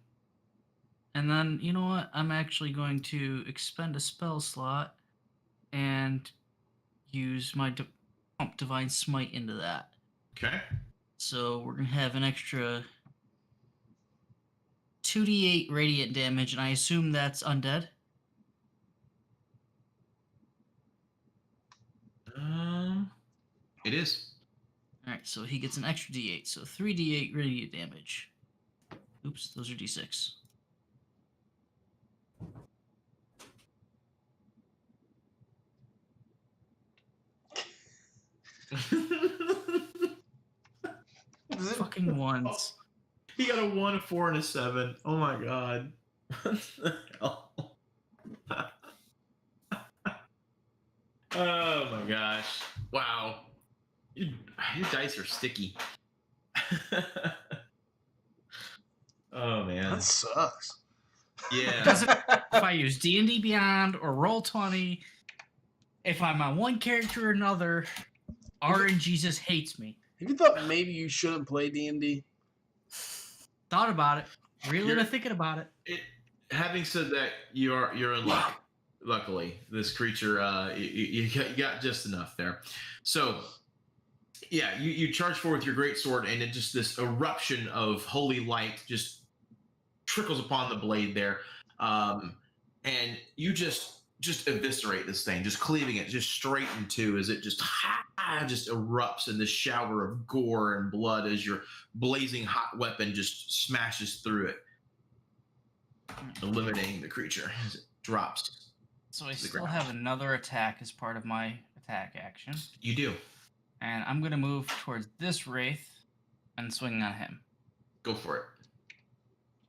And then, you know what? I'm actually going to expend a spell slot and use my Pump Divine Smite into that. Okay. So we're going to have an extra 2d8 radiant damage, and I assume that's undead? It is. Alright, so he gets an extra d8, so 3d8 radiant damage. Oops, those are d6. Fucking ones. He got a 1, a 4, and a 7. Oh my god. What the hell? Oh my gosh. Wow. Your dice are sticky. Oh man. That sucks. Yeah. Doesn't if I use D&D Beyond or Roll20, if I'm on one character or another, RNGesus hates me. Have you thought maybe you shouldn't play D&D? Thought about it. Really been thinking about it. Having said that, you're in luck. Luckily, this creature, you got just enough there. So, yeah, you charge forward with your great sword, and it just this eruption of holy light just trickles upon the blade there, and you just eviscerate this thing, just cleaving it just straight in two as it just erupts in this shower of gore and blood as your blazing hot weapon just smashes through it, eliminating the creature as it drops. So I still have another attack as part of my attack action. You do. And I'm going to move towards this Wraith and swing on him. Go for it.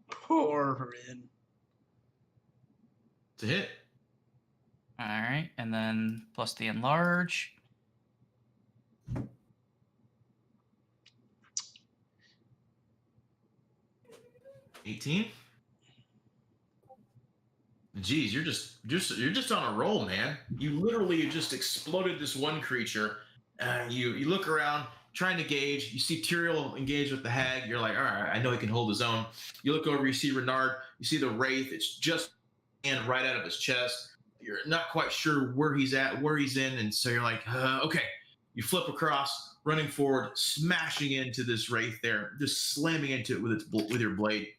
Poor Rin. It's a hit. All right, and then plus the Enlarge. $18. Jeez, you're just on a roll, man. You literally just exploded this one creature, and you look around trying to gauge. You see Tyrael engage with the hag. You're like, all right, I know he can hold his own. You look over, you see Renard. You see the Wraith. It's just hand right out of his chest. You're not quite sure where he's at, where he's in, and so you're like, okay. You flip across, running forward, smashing into this Wraith there, just slamming into it with your blade,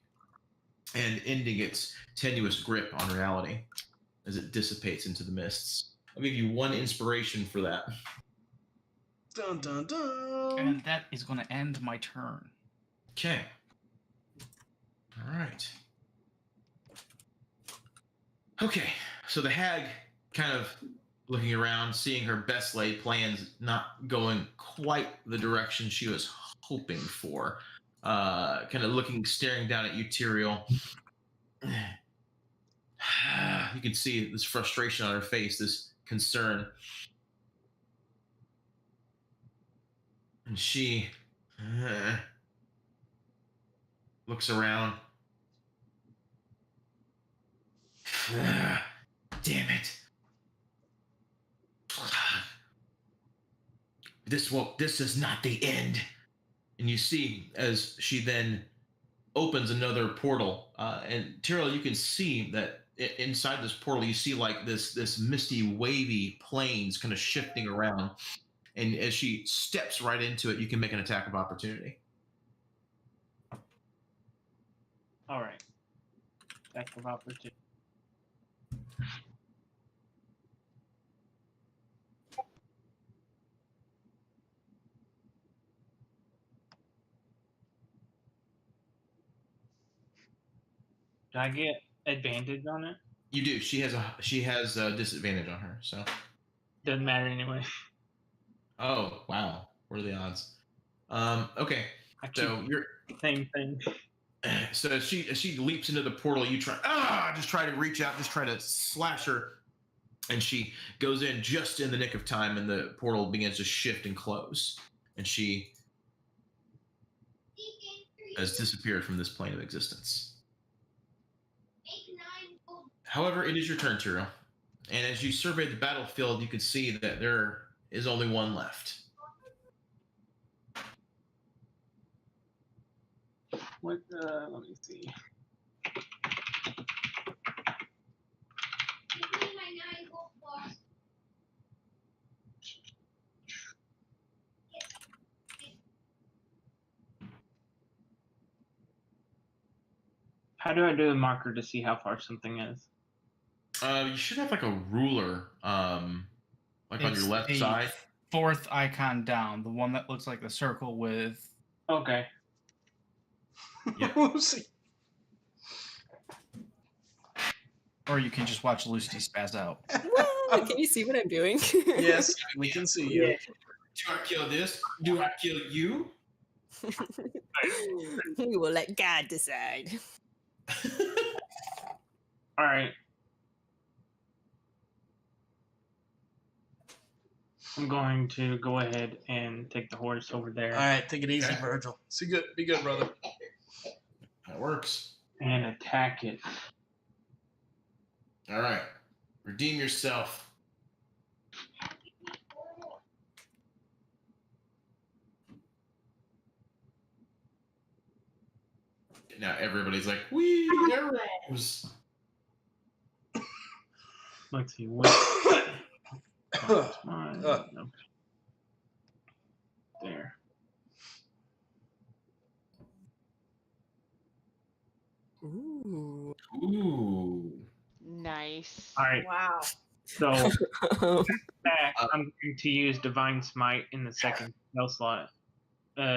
and ending its tenuous grip on reality as it dissipates into the mists. I'll give you 1 inspiration for that. Dun dun dun. And that is going to end my turn. Okay. All right. Okay, so the hag kind of looking around, seeing her best laid plans not going quite the direction she was hoping for. Kind of staring down at you, Tyrael. You can see this frustration on her face, this concern. And she looks around. Damn it. This is not the end. And you see as she then opens another portal, and Tyrell, you can see that inside this portal, you see like this misty, wavy planes kind of shifting around. And as she steps right into it, you can make an attack of opportunity. All right. Attack of opportunity. Do I get advantage on it? You do. She has a disadvantage on her. So. Doesn't matter anyway. Oh wow! What are the odds? Okay. I keep So you're. same thing. So as she leaps into the portal, you just try to reach out, just try to slash her, and she goes in just in the nick of time, and the portal begins to shift and close, and she has disappeared from this plane of existence. However, it is your turn, Tiro, and as you survey the battlefield, you can see that there is only one left. What? Let me see. How do I do the marker to see how far something is? You should have like a ruler, like on It's your left the side. Fourth icon down, the one that looks like the circle with. Okay. Yep. Lucy. Or you can just watch Lucy spaz out. What? Can you see what I'm doing? Yes, we can see you. Yeah. Do I kill this? Do I kill you? We will let God decide. All right. I'm going to go ahead and take the horse over there All right, take it easy, Virgil. Be good, brother. That works. and attack it. All right. Redeem yourself. Now everybody's like, "Wee arrows!" Let's see what. That's mine. Okay. There. Ooh. Ooh. Nice. All right. Wow. So back, I'm going to use Divine Smite in the second spell slot.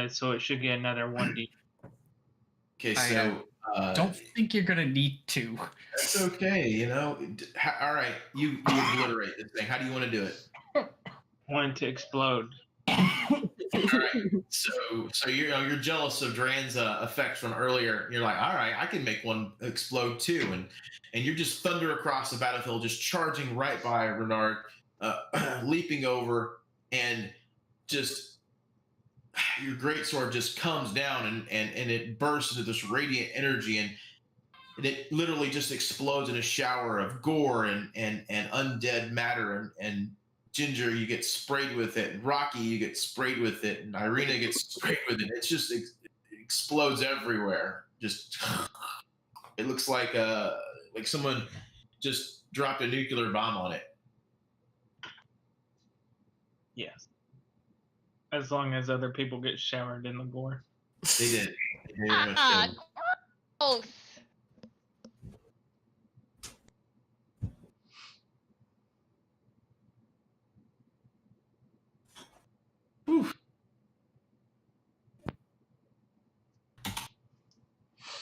So it should get another 1d. Okay, I, so Don't think you're gonna need to. that's okay. You know. All right, you obliterate this thing. How do you want to do it? Want to explode. All right. So you're jealous of Dran's effect from earlier. You're like, all right, I can make one explode too, and you're just thunder across the battlefield, just charging right by Renard, leaping over, and just your greatsword just comes down and it bursts into this radiant energy and it literally just explodes in a shower of gore and undead matter and Ginger, you get sprayed with it. And Rocky, you get sprayed with it. And Irina gets sprayed with it. It's just it explodes everywhere. Just it looks like someone just dropped a nuclear bomb on it. Yes. As long as other people get showered in the gore. They did. They very much did. Gross.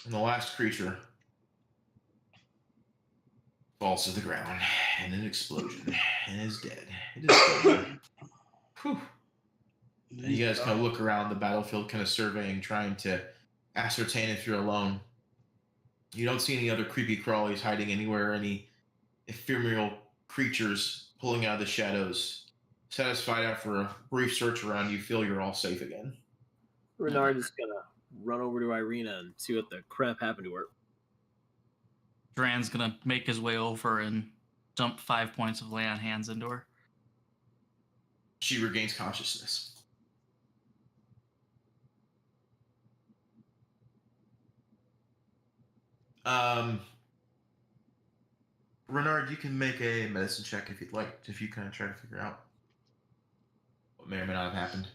And the last creature falls to the ground in an explosion and is dead. It is done. Whew. And you guys kind of look around the battlefield, kind of surveying, trying to ascertain if you're alone. You don't see any other creepy crawlies hiding anywhere, any ephemeral creatures pulling out of the shadows. Satisfied after a brief search around, you feel you're all safe again. Renard is gonna run over to Irina and see what the crap happened to her. Dran's gonna make his way over and dump 5 points of lay on hands into her. She regains consciousness. Renard, you can make a medicine check if you'd like, if you kind of try to figure out what may or may not have happened.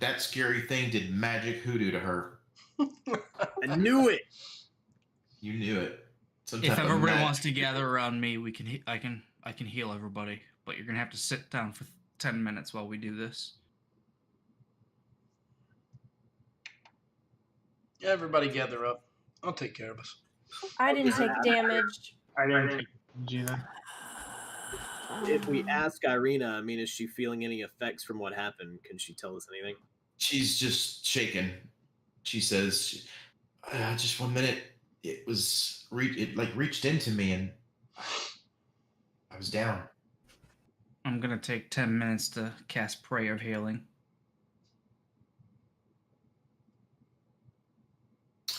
That scary thing did magic hoodoo to her. I knew it. You knew it. If everybody wants to gather around me, we can. I can heal everybody, but you're gonna have to sit down for 10 minutes while we do this. Everybody gather up. I'll take care of us. I didn't take damage. I didn't take either. If we ask Irina, I mean, is she feeling any effects from what happened? Can she tell us anything? She's just shaken. She says, "Just 1 minute. It was reached into me, and I was down." I'm gonna take 10 minutes to cast Prayer of Healing.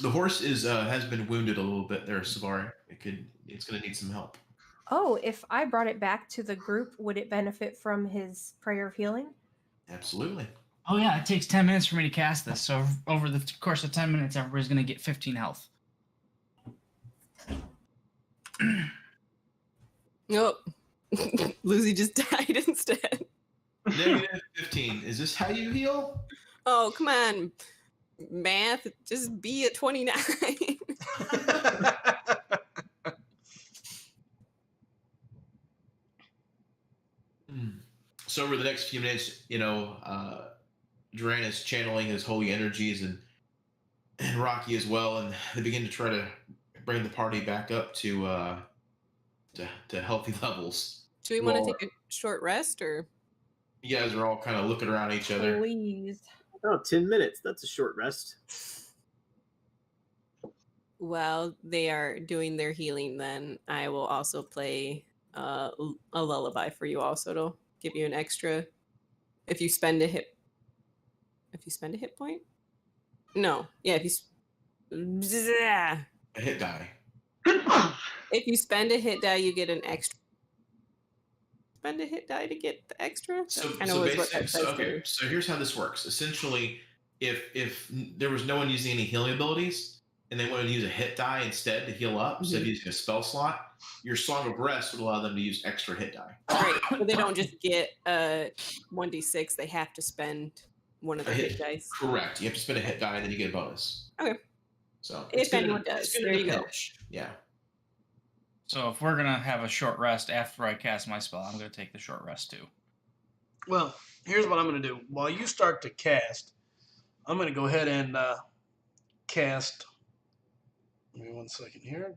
The horse has been wounded a little bit there, Savari. It's gonna need some help. Oh, if I brought it back to the group, would it benefit from his prayer of healing? Absolutely. Oh yeah, it takes 10 minutes for me to cast this, so over the course of 10 minutes, everybody's gonna get 15 health. Nope. Lucy just died instead. Negative 15. Is this how you heal? Oh, come on. Math, just be at 29. So over the next few minutes, Duran is channeling his holy energies and Rocky as well, and they begin to try to bring the party back up to healthy levels. Do we want to take a short rest, or? You guys are all kind of looking around each other. Please. Oh, 10 minutes. That's a short rest. While they are doing their healing, then I will also play a lullaby for you also to give you an extra if you spend a hit point. No, yeah, if A hit die. you spend a hit die, you get an extra. Spend a hit die to get the extra. So here's how this works. Essentially, if there was no one using any healing abilities and they wanted to use a hit die instead to heal up, instead of using a spell slot, your Song of Rest would allow them to use extra hit die. Right, but they don't just get 1d6. They have to spend one of the hit dice. Correct. You have to spend a hit die and then you get a bonus. Okay. So if anyone does, there you go. Yeah. So if we're gonna have a short rest after I cast my spell, I'm gonna take the short rest too. Well, here's what I'm going to do. While you start to cast, I'm going to go ahead and cast. Give me 1 second here.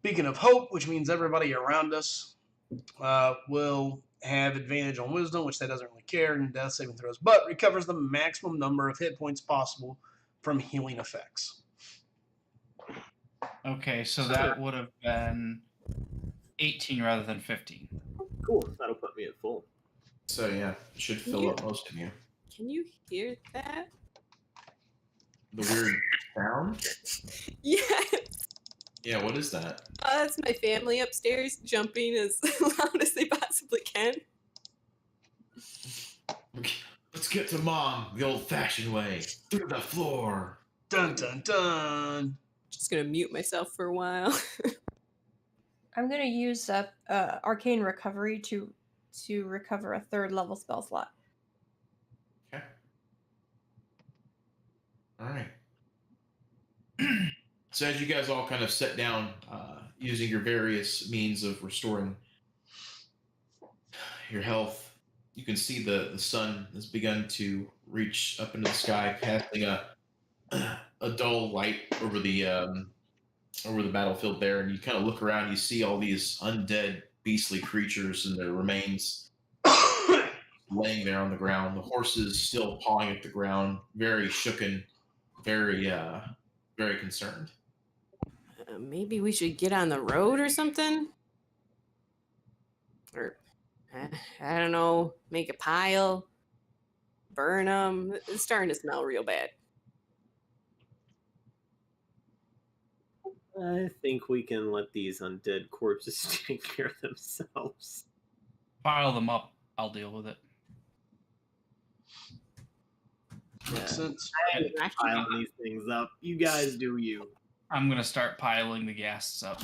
Beacon of Hope, which means everybody around us will have advantage on Wisdom, which that doesn't really care, and Death saving throws, but recovers the maximum number of hit points possible from healing effects. Okay, so that would have been 18 rather than 15. Cool. That'll put me at full. So yeah, it should fill up most of you. Can you hear that? The weird sound? Yes. Yeah, what is that? That's my family upstairs jumping as loud as they possibly can. Let's get to Mom the old-fashioned way. Through the floor. Dun dun dun. Just gonna mute myself for a while. I'm going to use up Arcane Recovery to recover a 3rd level spell slot. Okay. All right. So as you guys all kind of sit down, using your various means of restoring your health, you can see the sun has begun to reach up into the sky, casting a dull light over the battlefield there, and you kind of look around. You see all these undead, beastly creatures and their remains laying there on the ground. The horses still pawing at the ground, very shooken, very very concerned. Maybe we should get on the road or something? Or, I don't know, make a pile, burn them. It's starting to smell real bad. I think we can let these undead corpses take care of themselves. Pile them up. I'll deal with it. Makes sense. I ain't piling these things up. You guys do you. I'm gonna start piling the ghasts up.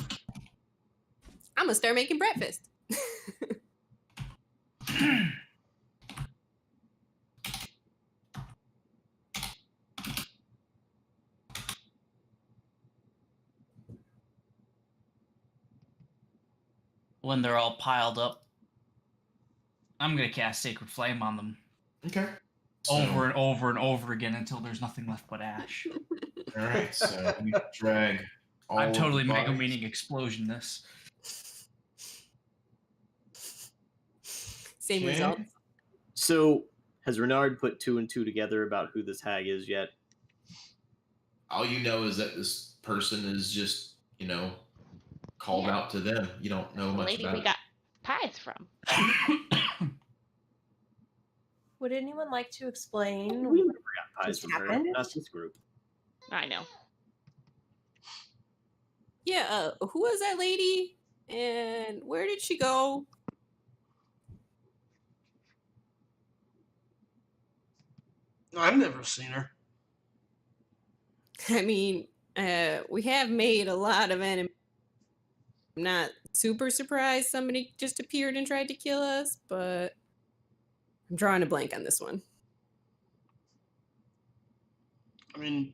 I'm gonna start making breakfast. When they're all piled up, I'm gonna cast Sacred Flame on them Okay. over and over and over again until there's nothing left but ash. All right. So we drag. All I'm of totally the mega bodies. meaning explosion this. Same Okay. result. So, has Renard put 2 and 2 together about who this hag is yet? All you know is that this person is just, called Yeah. out to them. You don't know The much lady about we it. got pies from. Would anyone like to explain? We never got pies Just from her. happened? Not this group. I know. Yeah, who was that lady? And where did she go? I've never seen her. I mean, we have made a lot of enemies. I'm not super surprised somebody just appeared and tried to kill us, but I'm drawing a blank on this one. I mean,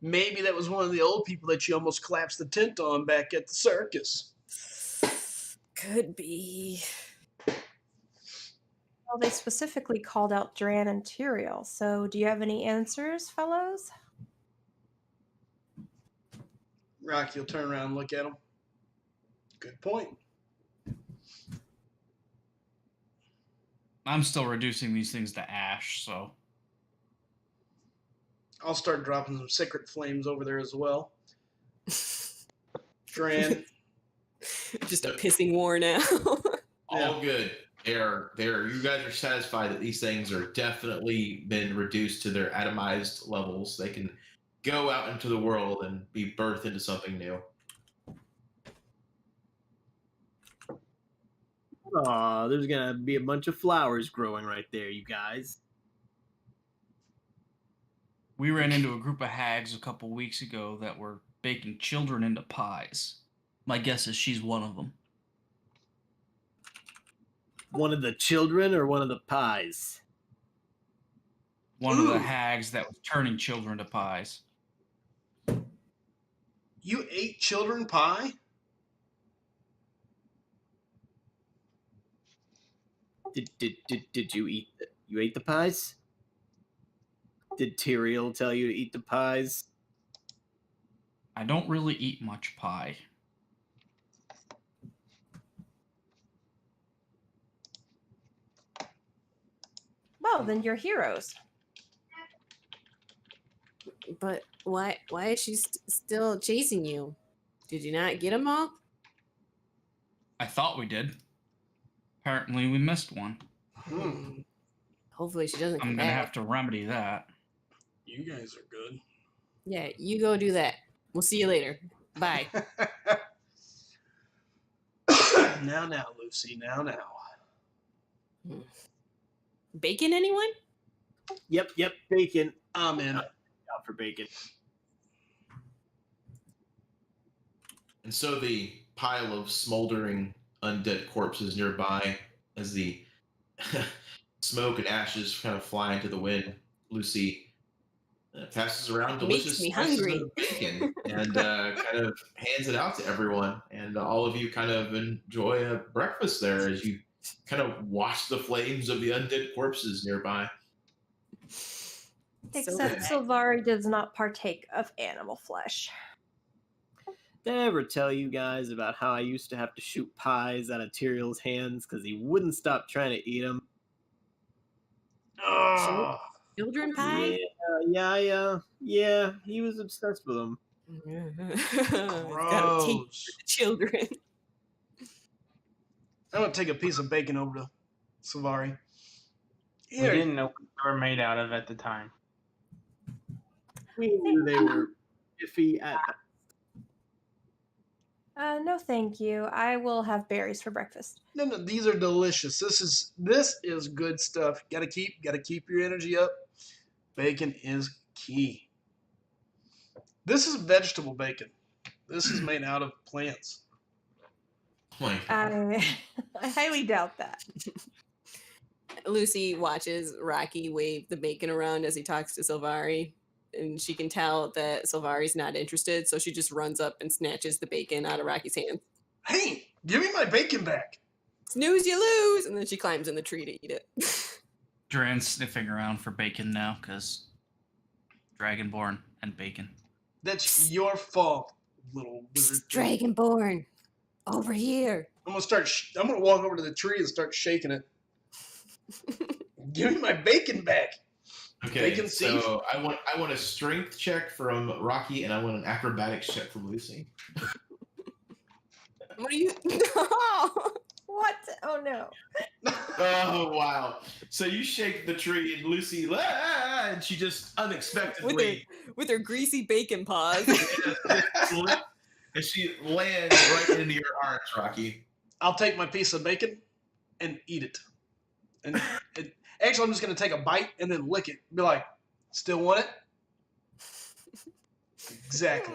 maybe that was one of the old people that you almost collapsed the tent on back at the circus. Could be. Well, they specifically called out Dran and Tyrael. So, do you have any answers, fellows? Rocky will turn around and look at him. Good point. I'm still reducing these things to ash, so I'll start dropping some sacred flames over there as well. Dran. Just a pissing war now. All good. There. You guys are satisfied that these things are definitely been reduced to their atomized levels. They can go out into the world and be birthed into something new. Aw, there's gonna be a bunch of flowers growing right there, you guys. we ran into a group of hags a couple weeks ago that were baking children into pies. My guess is she's one of them. One of the children or one of the pies? One of Ooh. the hags that was turning children to pies. You ate children pie? Did you eat you ate the pies? Did Tyrael tell you to eat the pies? I don't really eat much pie. Well, then you're heroes. But why is she still chasing you? Did you not get them all? I thought we did. Apparently, we missed one. Hmm. Hopefully she doesn't come I'm gonna back. have to remedy that. You guys are good. Yeah, you go do that. We'll see you later. Bye. Now, Lucy. Now. Bacon, anyone? Yep, bacon. I'm in. Out for bacon. And so the pile of smoldering undead corpses nearby, as the smoke and ashes kind of fly into the wind, Lucy passes around Makes delicious me slices hungry. of bacon and kind of hands it out to everyone. And all of you kind of enjoy a breakfast there as you kind of watch the flames of the undead corpses nearby. Except Sylvari does not partake of animal flesh. Did I ever tell you guys about how I used to have to shoot pies out of Tyrael's hands because he wouldn't stop trying to eat them? Oh, Children pie? Yeah, he was obsessed with them. It's gotta take gross. the children. I'm gonna take a piece of bacon over to Sylvari. We didn't know what they were made out of at the time. We knew they were iffy at best. No, thank you. I will have berries for breakfast. No, these are delicious. This is good stuff. Gotta keep your energy up. Bacon is key. This is vegetable bacon. This is made out of plants. Like, I highly doubt that. Lucy watches Rocky wave the bacon around as he talks to Sylvari, and she can tell that Sylvari's not interested, so she just runs up and snatches the bacon out of Rocky's hands. Hey, give me my bacon back. Snooze, you lose! And then she climbs in the tree to eat it. Duran's sniffing around for bacon now because Dragonborn and bacon. That's your fault, little wizard. Dragonborn, over here. I'm gonna walk over to the tree and start shaking it. Give me my bacon back. okay, Bacon so I want a strength check from Rocky, and I want an acrobatics check from Lucy. What are you? What? Oh no. Oh wow! So you shake the tree, and Lucy, and she just unexpectedly, with her greasy bacon paws. and she lands right into your arms, Rocky. I'll take my piece of bacon and eat it. And actually, I'm just gonna take a bite and then lick it. Be like, still want it? Exactly.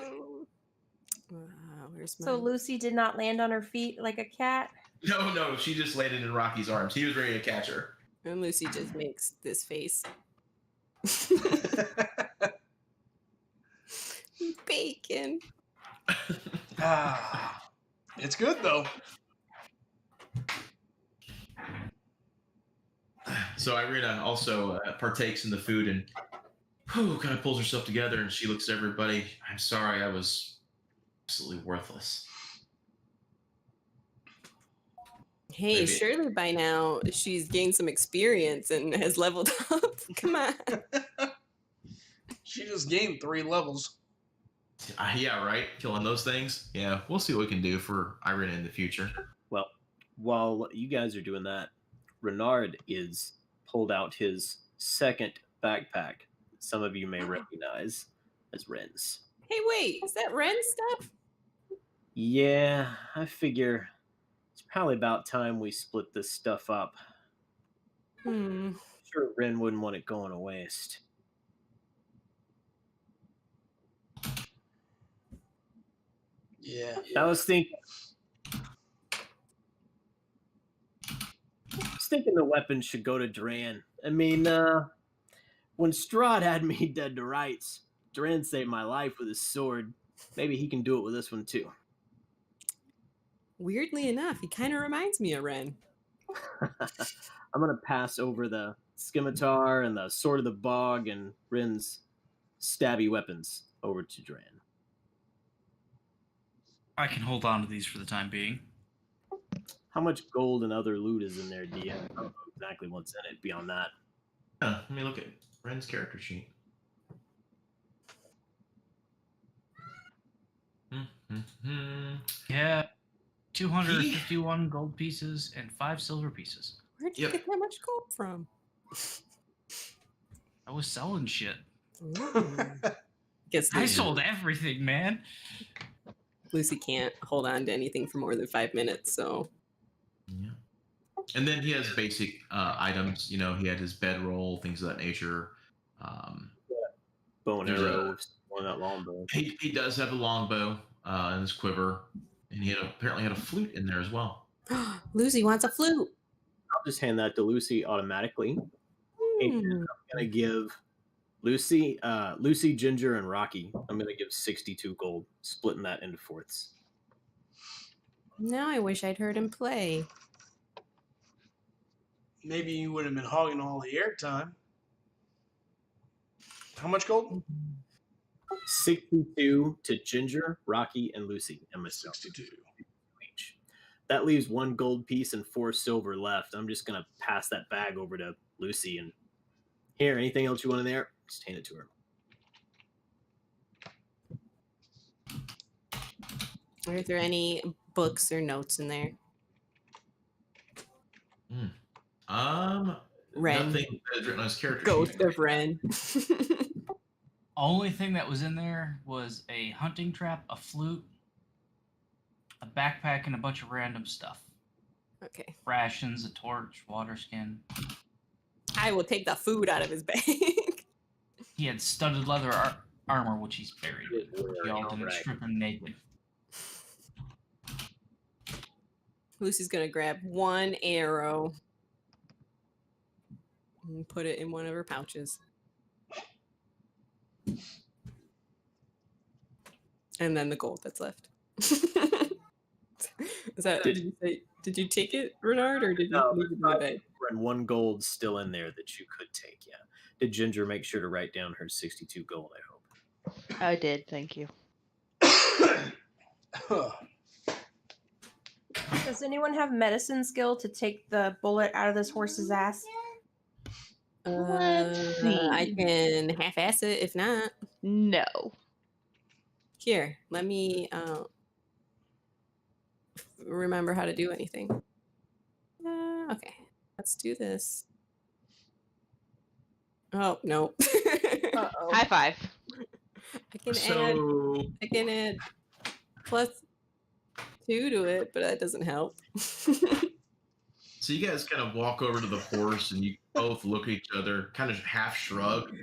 Where's So my... Lucy did not land on her feet like a cat? No, she just landed in Rocky's arms. He was ready to catch her. And Lucy just makes this face. Bacon. It's good though. So Irina also partakes in the food and kind of pulls herself together, and she looks at everybody. I'm sorry, I was absolutely worthless. Hey, Maybe. surely by now she's gained some experience and has leveled up. Come on. She just gained 3 levels. Yeah, right? Killing those things? Yeah, we'll see what we can do for Irina in the future. Well, while you guys are doing that, Renard is pulled out his second backpack. Some of you may recognize as Ren's. Hey, wait, is that Ren stuff? Yeah, I figure it's probably about time we split this stuff up. Sure, Ren wouldn't want it going to waste. Yeah. I was thinking the weapons should go to Duran. I mean, when Strahd had me dead to rights, Duran saved my life with his sword. Maybe he can do it with this one too. Weirdly enough, he kind of reminds me of Ren. I'm gonna pass over the scimitar and the sword of the bog and Ren's stabby weapons over to Duran. I can hold on to these for the time being. How much gold and other loot is in there, do you have? I don't know exactly what's in it beyond that. Let me look at Ren's character sheet. Yeah, 251 gold pieces and 5 silver pieces. Where'd you Yep. get that much gold from? I was selling shit. Guess I sold everything, man. Lucy can't hold on to anything for more than 5 minutes, so. Yeah. And then he has basic items. You know, he had his bedroll, things of that nature. Bow and There's arrow, one that longbow. He does have a longbow in his quiver, and he apparently had a flute in there as well. Lucy wants a flute. I'll just hand that to Lucy automatically. And I'm gonna give Lucy, Ginger, and Rocky. I'm gonna give 62 gold, splitting that into fourths. Now I wish I'd heard him play. maybe you wouldn't have been hogging all the airtime. How much gold? 62 to Ginger, Rocky, and Lucy, and myself. 62. Each. That leaves 1 gold piece and 4 silver left. I'm just gonna pass that bag over to Lucy and here. Anything else you want in there? Just hand it to her. Are there any books or notes in there? Ren. Nothing that is written on his character Ghost sheet. of Ren. Only thing that was in there was a hunting trap, a flute, a backpack, and a bunch of random stuff. Okay. Rations, a torch, water skin. I will take the food out of his bag. He had studded leather armor, which he's buried. Y'all didn't Right. strip him naked. Lucy's gonna grab 1 arrow and put it in one of her pouches. And then the gold that's left. Is that did you take it, Renard, or did you leave it in the bag? And 1 gold still in there that you could take, yeah. Did Ginger make sure to write down her 62 gold, I hope? I did, thank you. Does anyone have medicine skill to take the bullet out of this horse's ass? Let's see. I can half-ass it if not. No. Here, let me remember how to do anything. Okay, let's do this. Oh no! Uh-oh. High five. I can add plus 2 to it, but that doesn't help. So you guys kind of walk over to the horse and you both look at each other, kind of half shrug.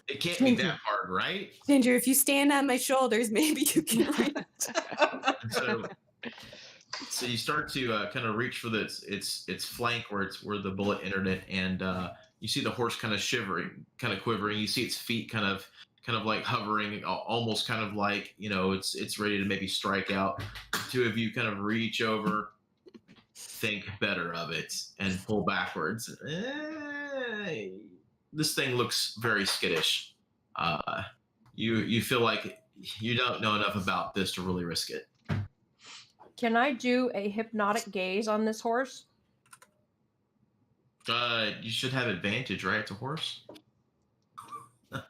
It can't be that hard, right? Ginger, if you stand on my shoulders, maybe you can reach. And so you start to kind of reach for its flank where the bullet entered it, and you see the horse kind of shivering, kind of quivering. You see its feet kind of like hovering, almost kind of like, you know, it's ready to maybe strike out. The 2 of you kind of reach over, think better of it, and pull backwards. This thing looks very skittish. You feel like you don't know enough about this to really risk it. Can I do a hypnotic gaze on this horse? You should have advantage, right? It's a horse. I'm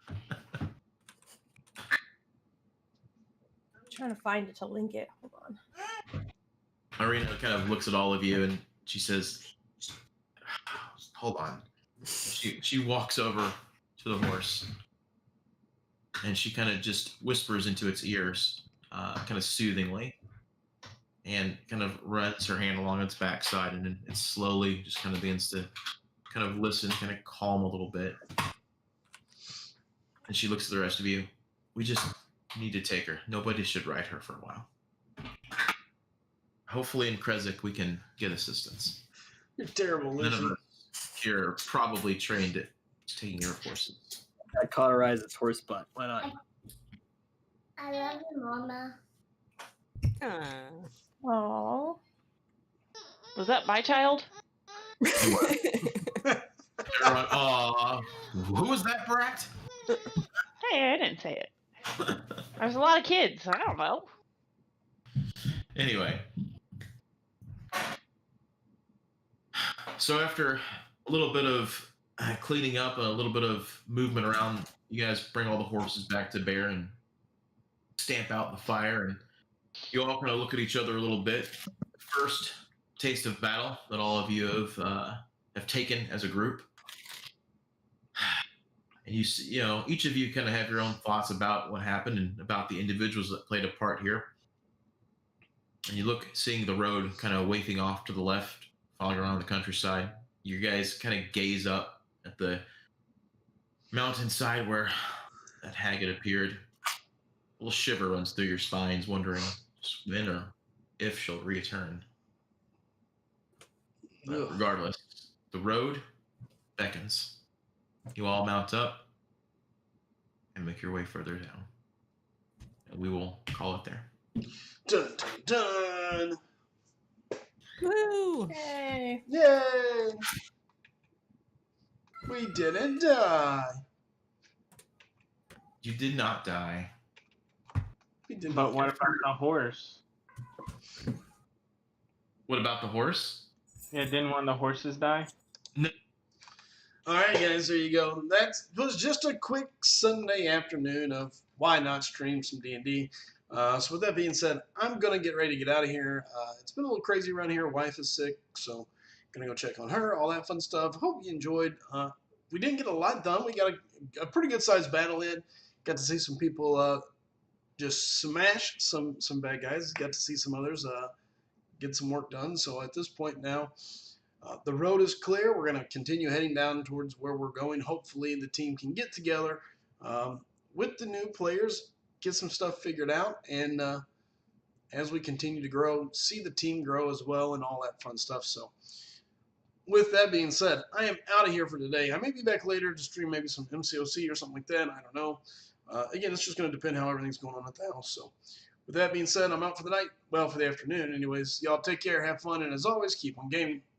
trying to find it to link it. Hold on. Irina kind of looks at all of you and she says, "Hold on." She walks over to the horse and she kind of just whispers into its ears, kind of soothingly, and kind of runs her hand along its backside, and then it slowly just kind of begins to kind of listen, kind of calm a little bit. And she looks at the rest of you. We just need to take her. Nobody should ride her for a while. Hopefully in Krezik we can get assistance. You're terrible, None Lucy. of us here are probably trained at taking care of horses. I cauterize its horse butt. Why not? I love you, Mama. Oh. Was that my child? Everyone, aw, who was that brat? Hey, I didn't say it. There's a lot of kids. I don't know. Anyway, so after a little bit of cleaning up and a little bit of movement around, you guys bring all the horses back to bear and stamp out the fire, and you all kind of look at each other a little bit. First taste of battle that all of you have taken as a group. And you know, each of you kind of have your own thoughts about what happened and about the individuals that played a part here. And you look, seeing the road kind of wafting off to the left, following around the countryside. You guys kind of gaze up at the mountainside where that hag had appeared. A little shiver runs through your spines, wondering just when or if she'll return. But regardless, the road beckons. You all mount up and make your way further down. And we will call it there. Dun, dun, dun. Woo! Yay. Yay! We didn't die. You did not die. We did But not what get about the horse? What about the horse? Yeah, didn't one of the horses die? All right, guys, there you go. That was just a quick Sunday afternoon of why not stream some D&D. So with that being said, I'm going to get ready to get out of here. It's been a little crazy around here. Wife is sick, so going to go check on her, all that fun stuff. Hope you enjoyed. We didn't get a lot done. We got a pretty good-sized battle in. Got to see some people just smash some bad guys. Got to see some others get some work done. So at this point now, the road is clear. We're going to continue heading down towards where we're going. Hopefully the team can get together with the new players, get some stuff figured out, and as we continue to grow, see the team grow as well and all that fun stuff. So with that being said, I am out of here for today. I may be back later to stream maybe some MCOC or something like that. I don't know. Again, it's just going to depend how everything's going on at the house. So with that being said, I'm out for the night. Well, for the afternoon anyways. Y'all take care, have fun, and as always, keep on gaming.